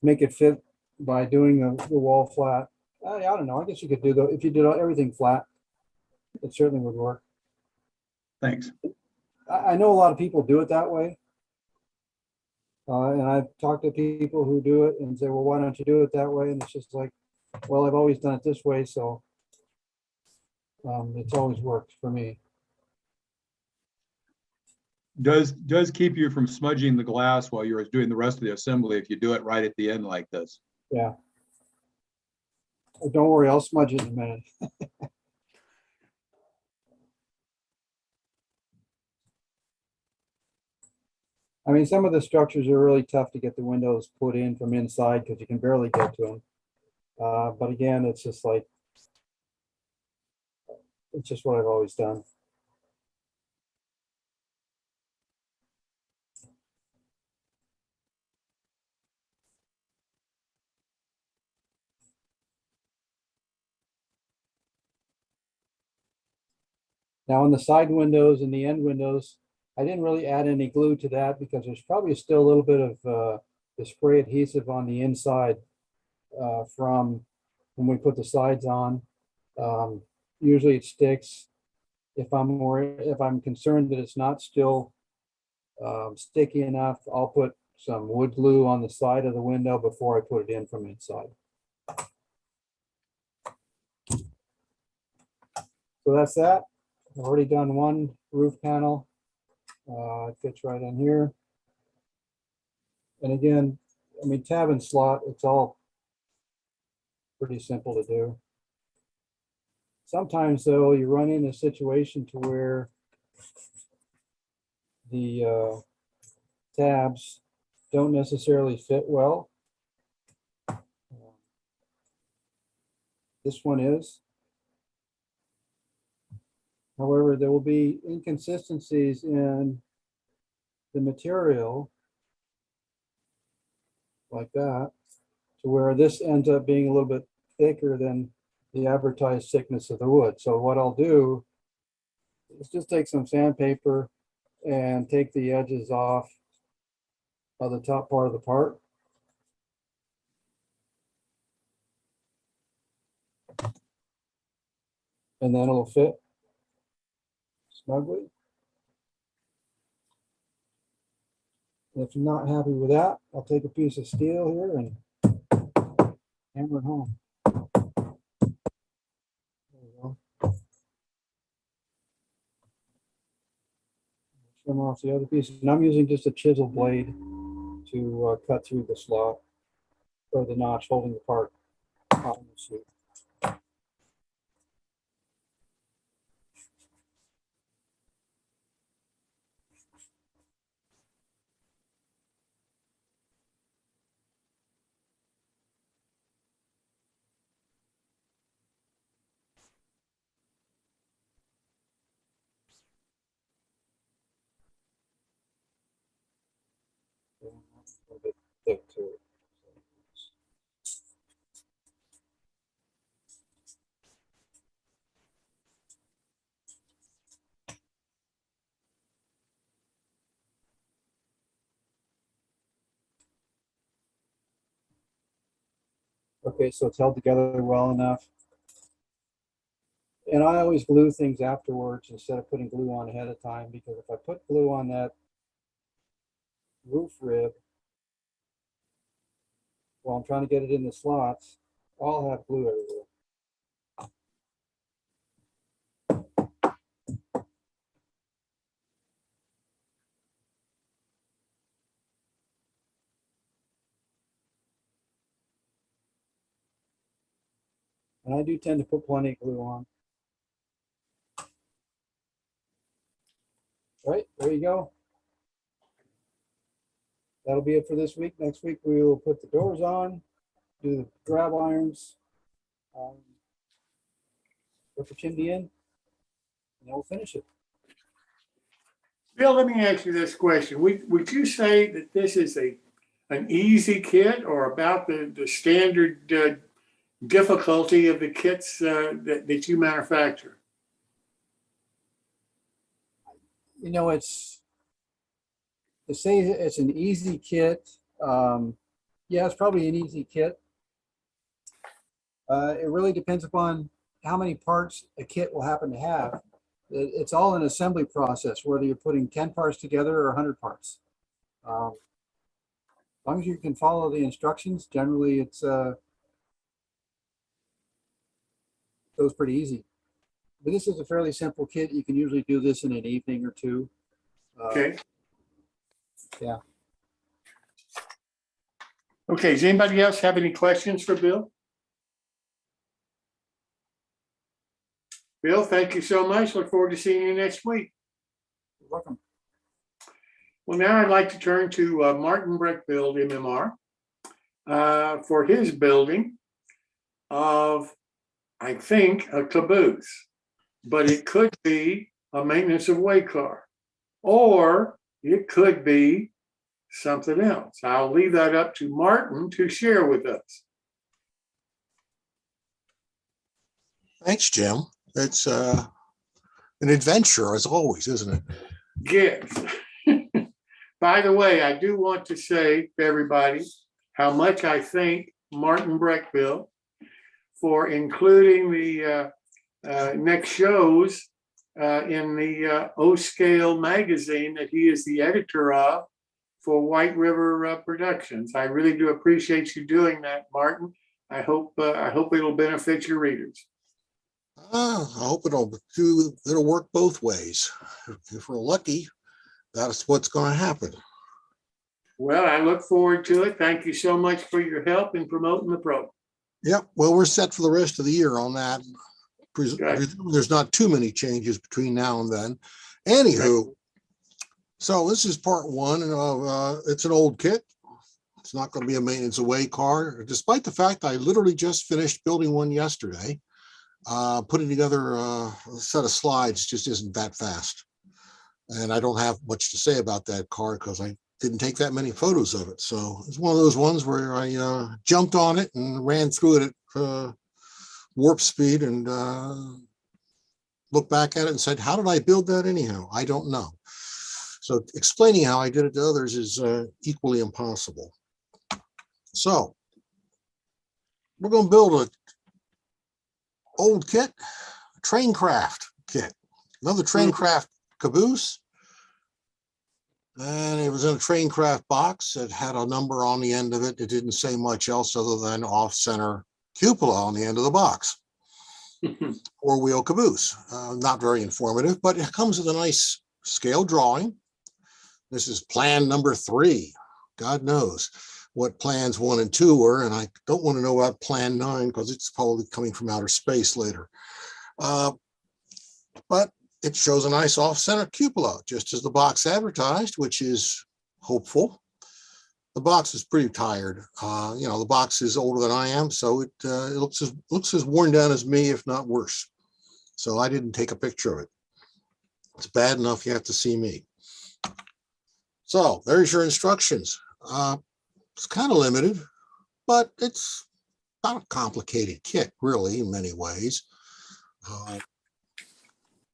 make it fit by doing the wall flat. I don't know. I guess you could do if you did everything flat, it certainly would work. Thanks. I know a lot of people do it that way. And I've talked to people who do it and say, well, why don't you do it that way? And it's just like, well, I've always done it this way, so it's always worked for me. Does keep you from smudging the glass while you're doing the rest of the assembly if you do it right at the end like this. Yeah. Oh, don't worry, I'll smudge it in a minute. I mean, some of the structures are really tough to get the windows put in from inside because you can barely get to them. But again, it's just like, it's just what I've always done. Now on the side windows and the end windows, I didn't really add any glue to that because there's probably still a little bit of the spray adhesive on the inside from when we put the sides on. Usually it sticks. If I'm concerned that it's not still sticky enough, I'll put some wood glue on the side of the window before I put it in from inside. So that's that. I've already done one roof panel. It fits right in here. And again, I mean, tab and slot, it's all pretty simple to do. Sometimes though, you run into a situation to where the tabs don't necessarily fit well. This one is. However, there will be inconsistencies in the material like that, to where this ends up being a little bit thicker than the advertised thickness of the wood. So what I'll do is just take some sandpaper and take the edges off of the top part of the part. And then it'll fit snugly. And if you're not happy with that, I'll take a piece of steel here and hammer it home. There we go. Trim off the other piece. And I'm using just a chisel blade to cut through the slot or the notch holding the part on the sheet. A bit thick too. Okay, so it's held together well enough. And I always glue things afterwards instead of putting glue on ahead of time, because if I put glue on that roof rib while I'm trying to get it in the slots, I'll have glue everywhere. And I do tend to put plenty of glue on. All right, there you go. That'll be it for this week. Next week we will put the doors on do the grab irons, put the chimney in, and then we'll finish it. Bill, let me ask you this question. Would you say that this is an easy kit or about the standard difficulty of the kits that you manufacture? You know, to say it's an easy kit, yeah, it's probably an easy kit. It really depends upon how many parts a kit will happen to have. It's all an assembly process, whether you're putting 10 parts together or 100 parts. As long as you can follow the instructions, generally it's goes pretty easy. But this is a fairly simple kit. You can usually do this in an evening or two. Okay. Yeah. Okay, does anybody else have any questions for Bill? Bill, thank you so much. Look forward to seeing you next week. You're welcome. Well, now I'd like to turn to Martin Brechbiel, MMR, for his building of, I think, a caboose, but it could be a maintenance of way car, or it could be something else. I'll leave that up to Martin to share with us. Thanks, Jim. It's an adventure as always, isn't it? Yes. By the way, I do want to say to everybody how much I thank Martin Brechbiel for including the next shows in the O-Scale magazine that he is the editor of for White River Productions. I really do appreciate you doing that, Martin. I hope it'll benefit your readers. I hope it'll work both ways. If we're lucky, that's what's going to happen. Well, I look forward to it. Thank you so much for your help in promoting the program. Yep. Well, we're set for the rest of the year on that. There's not too many changes between now and then. Anywho, so this is part one of it's an old kit. It's not going to be a maintenance away car, despite the fact I literally just finished building one yesterday. Putting together a set of slides just isn't that fast. And I don't have much to say about that car because I didn't take that many photos of it. So it's one of those ones where I jumped on it and ran through it at warp speed and looked back at it and said, how did I build that anyhow? I don't know. So explaining how I did it to others is equally impossible. So we're going to build a old kit, train craft kit, another train craft caboose. And it was in a train craft box. It had a number on the end of it. It didn't say much else other than off-center cupola on the end of the box. Four-wheel caboose. Not very informative, but it comes with a nice scale drawing. This is plan number 3. God knows what plans 1 and 2 were, and I don't want to know about plan 9 because it's probably coming from outer space later. But it shows a nice off-center cupola, just as the box advertised, which is hopeful. The box is pretty tired. The box is older than I am, so it looks as worn down as me, if not worse. So I didn't take a picture of it. It's bad enough you have to see me. So there's your instructions. It's kind of limited, but it's not a complicated kit, really, in many ways.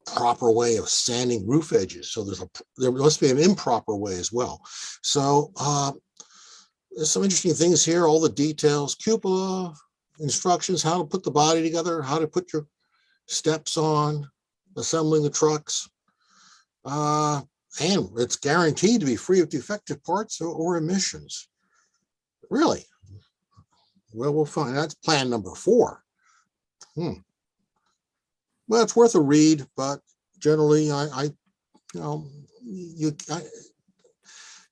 Proper way of sanding roof edges. So there must be an improper way as well. So there's some interesting things here, all the details, cupola, instructions, how to put the body together, how to put your steps on, assembling the trucks. And it's guaranteed to be free of defective parts or emissions. Really? Well, we'll find. That's plan number 4. Well, it's worth a read, but generally,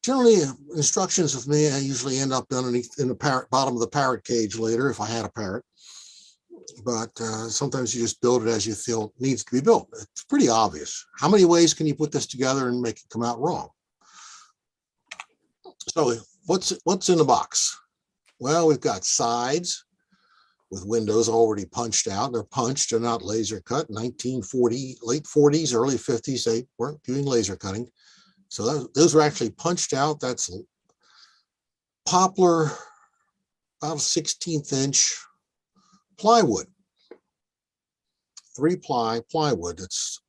generally instructions of me, I usually end up underneath in the bottom of the parrot cage later if I had a parrot. But sometimes you just build it as you feel it needs to be built. It's pretty obvious. How many ways can you put this together and make it come out wrong? So what's in the box? Well, we've got sides with windows already punched out. They're punched, they're not laser cut. 1940, late 40s, early 50s, they weren't doing laser cutting. So those were actually punched out. That's poplar, about a 16th inch plywood, 3-ply plywood. It's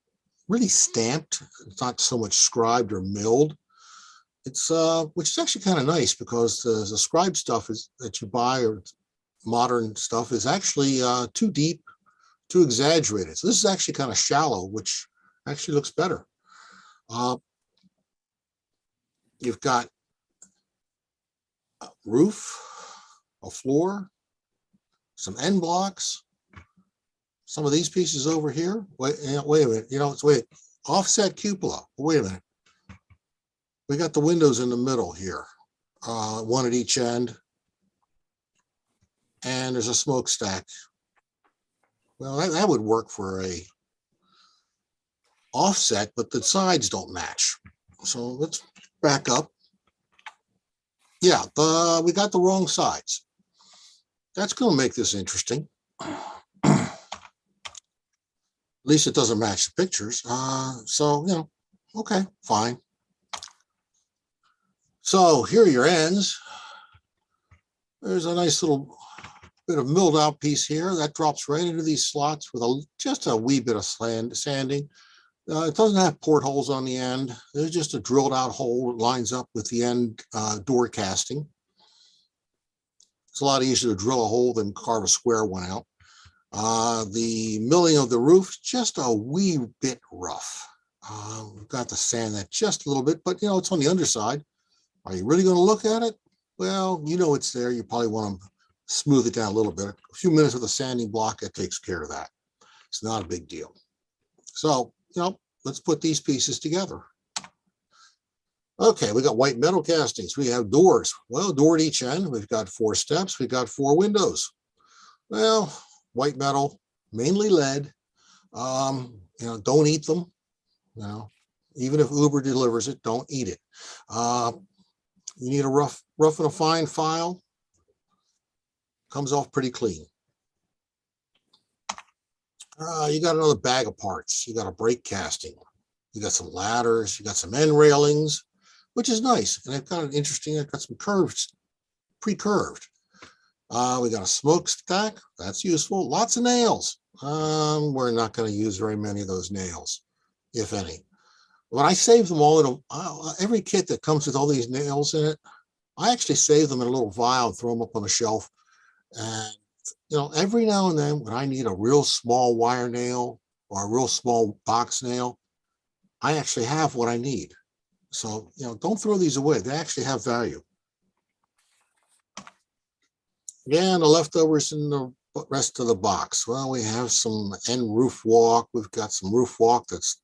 really stamped. It's not so much scribed or milled. It's which is actually kind of nice, because the scribe stuff that you buy, or modern stuff, is actually too deep, too exaggerated. So this is actually kind of shallow, which actually looks better. You've got a roof, a floor, some end blocks, some of these pieces over here. Wait a minute. Wait, offset cupola. Wait a minute. We got the windows in the middle here, one at each end, and there's a smokestack. Well, that would work for a offset, but the sides don't match. So let's back up. Yeah, we got the wrong sides. That's going to make this interesting. At least it doesn't match the pictures. So, okay, fine. So here are your ends. There's a nice little bit of milled out piece here that drops right into these slots with just a wee bit of sanding. It doesn't have portholes on the end. There's just a drilled out hole that lines up with the end door casting. It's a lot easier to drill a hole than carve a square one out. The milling of the roof, just a wee bit rough. We've got to sand that just a little bit, but it's on the underside. Are you really going to look at it? Well, it's there. You probably want to smooth it down a little bit. A few minutes with a sanding block, that takes care of that. It's not a big deal. So, let's put these pieces together. Okay, we got white metal castings. We have doors. Well, door at each end. We've got 4 steps. We've got 4 windows. Well, white metal, mainly lead. Don't eat them. Even if Uber delivers it, don't eat it. You need a rough and a fine file. Comes off pretty clean. You got another bag of parts. You got a brake casting. You got some ladders. You got some end railings, which is nice. And they've got an interesting, they've got some curves, pre-curved. We got a smokestack. That's useful. Lots of nails. We're not going to use very many of those nails, if any. When I save them all in every kit that comes with all these nails in it, I actually save them in a little vial and throw them up on a shelf. And every now and then, when I need a real small wire nail or a real small box nail, I actually have what I need. So, don't throw these away. They actually have value. Yeah, and the leftovers in the rest of the box. Well, we have some end roof walk. We've got some roof walk that's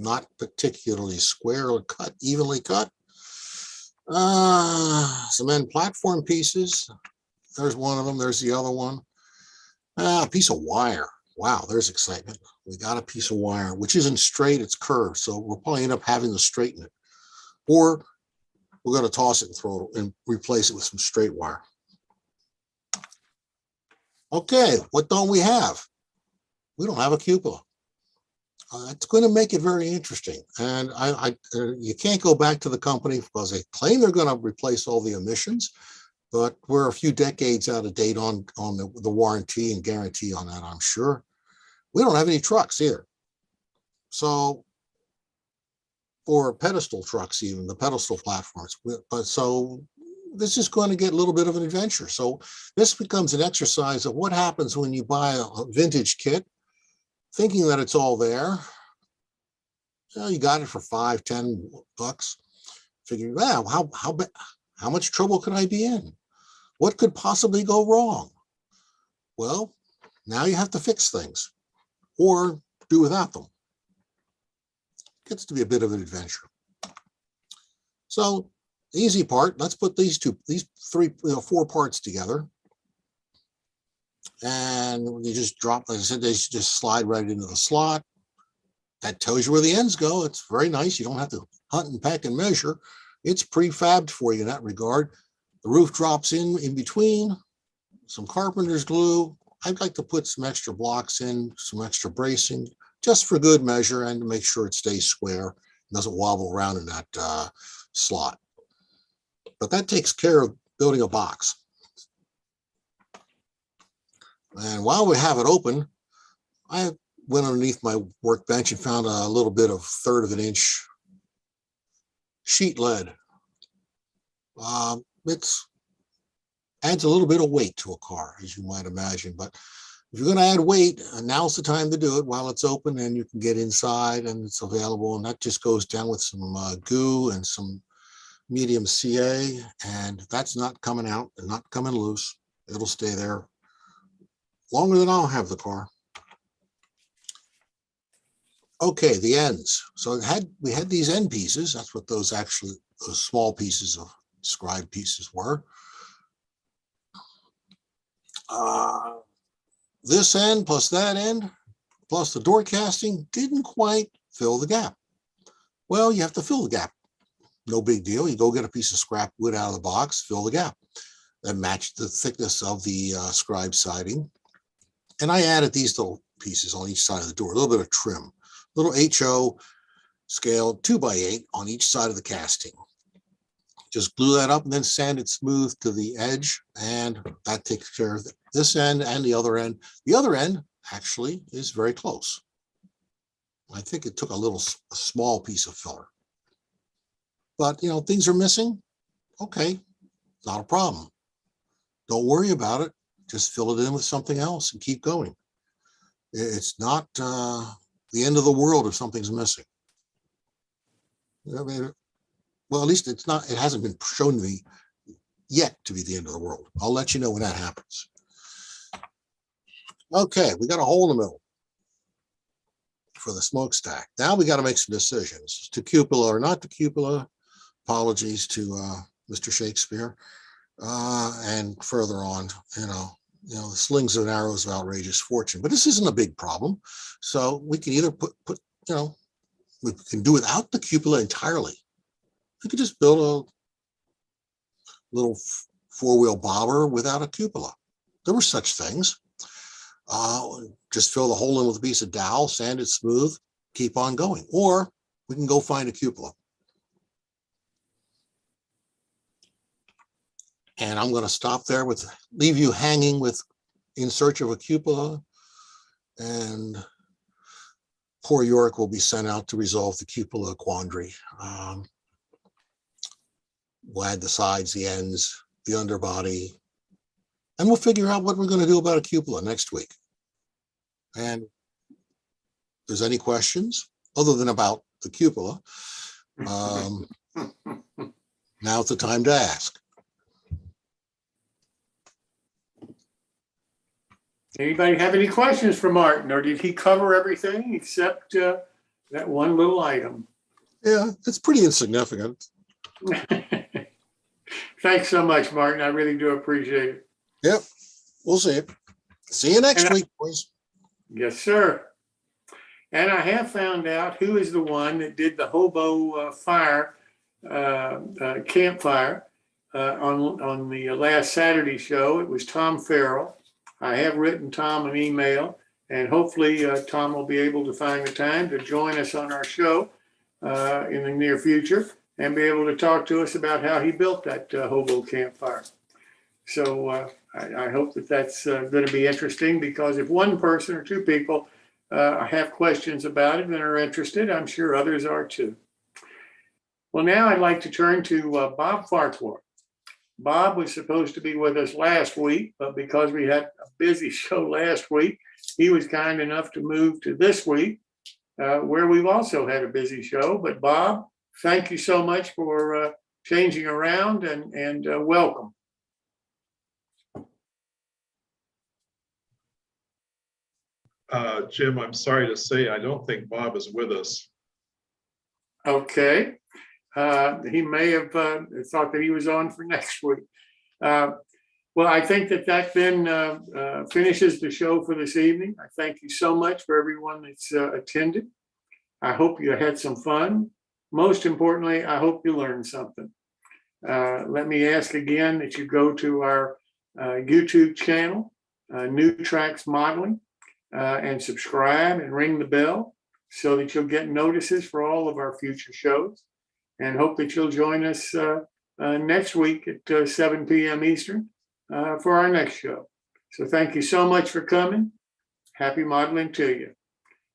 not particularly square or evenly cut. Some end platform pieces. There's one of them. There's the other one. A piece of wire. Wow, there's excitement. We got a piece of wire, which isn't straight, it's curved. So we'll probably end up having to straighten it. Or we're going to toss it and throw it and replace it with some straight wire. Okay, what don't we have? We don't have a cupola. It's going to make it very interesting. And you can't go back to the company because they claim they're going to replace all the emissions, but we're a few decades out of date on the warranty and guarantee on that, I'm sure. We don't have any trucks either. So, or pedestal trucks, even the pedestal platforms. But so this is going to get a little bit of an adventure. So this becomes an exercise of what happens when you buy a vintage kit, thinking that it's all there. So you got it for $5-10. Figuring, wow, how much trouble could I be in? What could possibly go wrong? Well, now you have to fix things or do without them. Gets to be a bit of an adventure. So the easy part, let's put these 4 parts together. And you just drop, like I said, they just slide right into the slot. That tells you where the ends go. It's very nice. You don't have to hunt and peck and measure. It's prefabbed for you in that regard. The roof drops in between, some carpenter's glue. I'd like to put some extra blocks in, some extra bracing, just for good measure and to make sure it stays square, doesn't wobble around in that slot. But that takes care of building a box. And while we have it open, I went underneath my workbench and found a little bit of 1/3 of an inch sheet lead. It's adds a little bit of weight to a car, as you might imagine. But if you're going to add weight, now's the time to do it while it's open and you can get inside and it's available. And that just goes down with some goo and some medium CA, and that's not coming out and not coming loose. It'll stay there longer than I'll have the car. Okay, the ends. So we had these end pieces. That's what those small pieces of scribe pieces were. This end plus that end plus the door casting didn't quite fill the gap. Well, you have to fill the gap. No big deal. You go get a piece of scrap wood out of the box, fill the gap. That matched the thickness of the scribe siding. And I added these little pieces on each side of the door, a little bit of trim, little HO scale 2x8 on each side of the casting. Just glue that up and then sand it smooth to the edge, and that takes care of this end and the other end. The other end actually is very close. I think it took a small piece of filler. But, you know, things are missing. Okay, not a problem. Don't worry about it. Just fill it in with something else and keep going. It's not the end of the world if something's missing. I mean, well, at least it's not, it hasn't been shown to me yet to be the end of the world. I'll let you know when that happens. Okay, we got a hole in the middle for the smokestack. Now we got to make some decisions. To cupola or not to cupola. Apologies to Mr. Shakespeare. And further on, you know, the slings and arrows of outrageous fortune. But this isn't a big problem. So we can either put you know, we can do without the cupola entirely. We could just build a little 4-wheel bobber without a cupola. There were such things. Just fill the hole in with a piece of dowel, sand it smooth, keep on going. Or we can go find a cupola. And I'm going to stop there leave you hanging in search of a cupola, and poor Yorick will be sent out to resolve the cupola quandary. We'll add the sides, the ends, the underbody, and we'll figure out what we're going to do about a cupola next week. And if there's any questions other than about the cupola, now's the time to ask. Anybody have any questions for Martin, or did he cover everything except that one little item? Yeah, it's pretty insignificant. Thanks so much, Martin. I really do appreciate it. Yep, we'll see it. See you next week, boys. Yes, sir. And I have found out who is the one that did the hobo fire, campfire on the last Saturday show. It was Tom Farrell. I have written Tom an email, and hopefully Tom will be able to find the time to join us on our show in the near future and be able to talk to us about how he built that hobo campfire. So I hope that that's going to be interesting, because if one person or two people have questions about it and are interested, I'm sure others are too. Well, now I'd like to turn to Bob Farquhar. Bob was supposed to be with us last week, but because we had a busy show last week, he was kind enough to move to this week, where we've also had a busy show. But Bob, thank you so much for changing around, and welcome. Jim, I'm sorry to say, I don't think Bob is with us. Okay. He may have thought that he was on for next week. Well, I think that then finishes the show for this evening. I thank you so much for everyone that's attended. I hope you had some fun. Most importantly, I hope you learned something. Let me ask again that you go to our YouTube channel, New Tracks Modeling, and subscribe and ring the bell so that you'll get notices for all of our future shows. And hope that you'll join us next week at 7 p.m. Eastern for our next show. So thank you so much for coming. Happy modeling to you.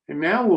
And now we'll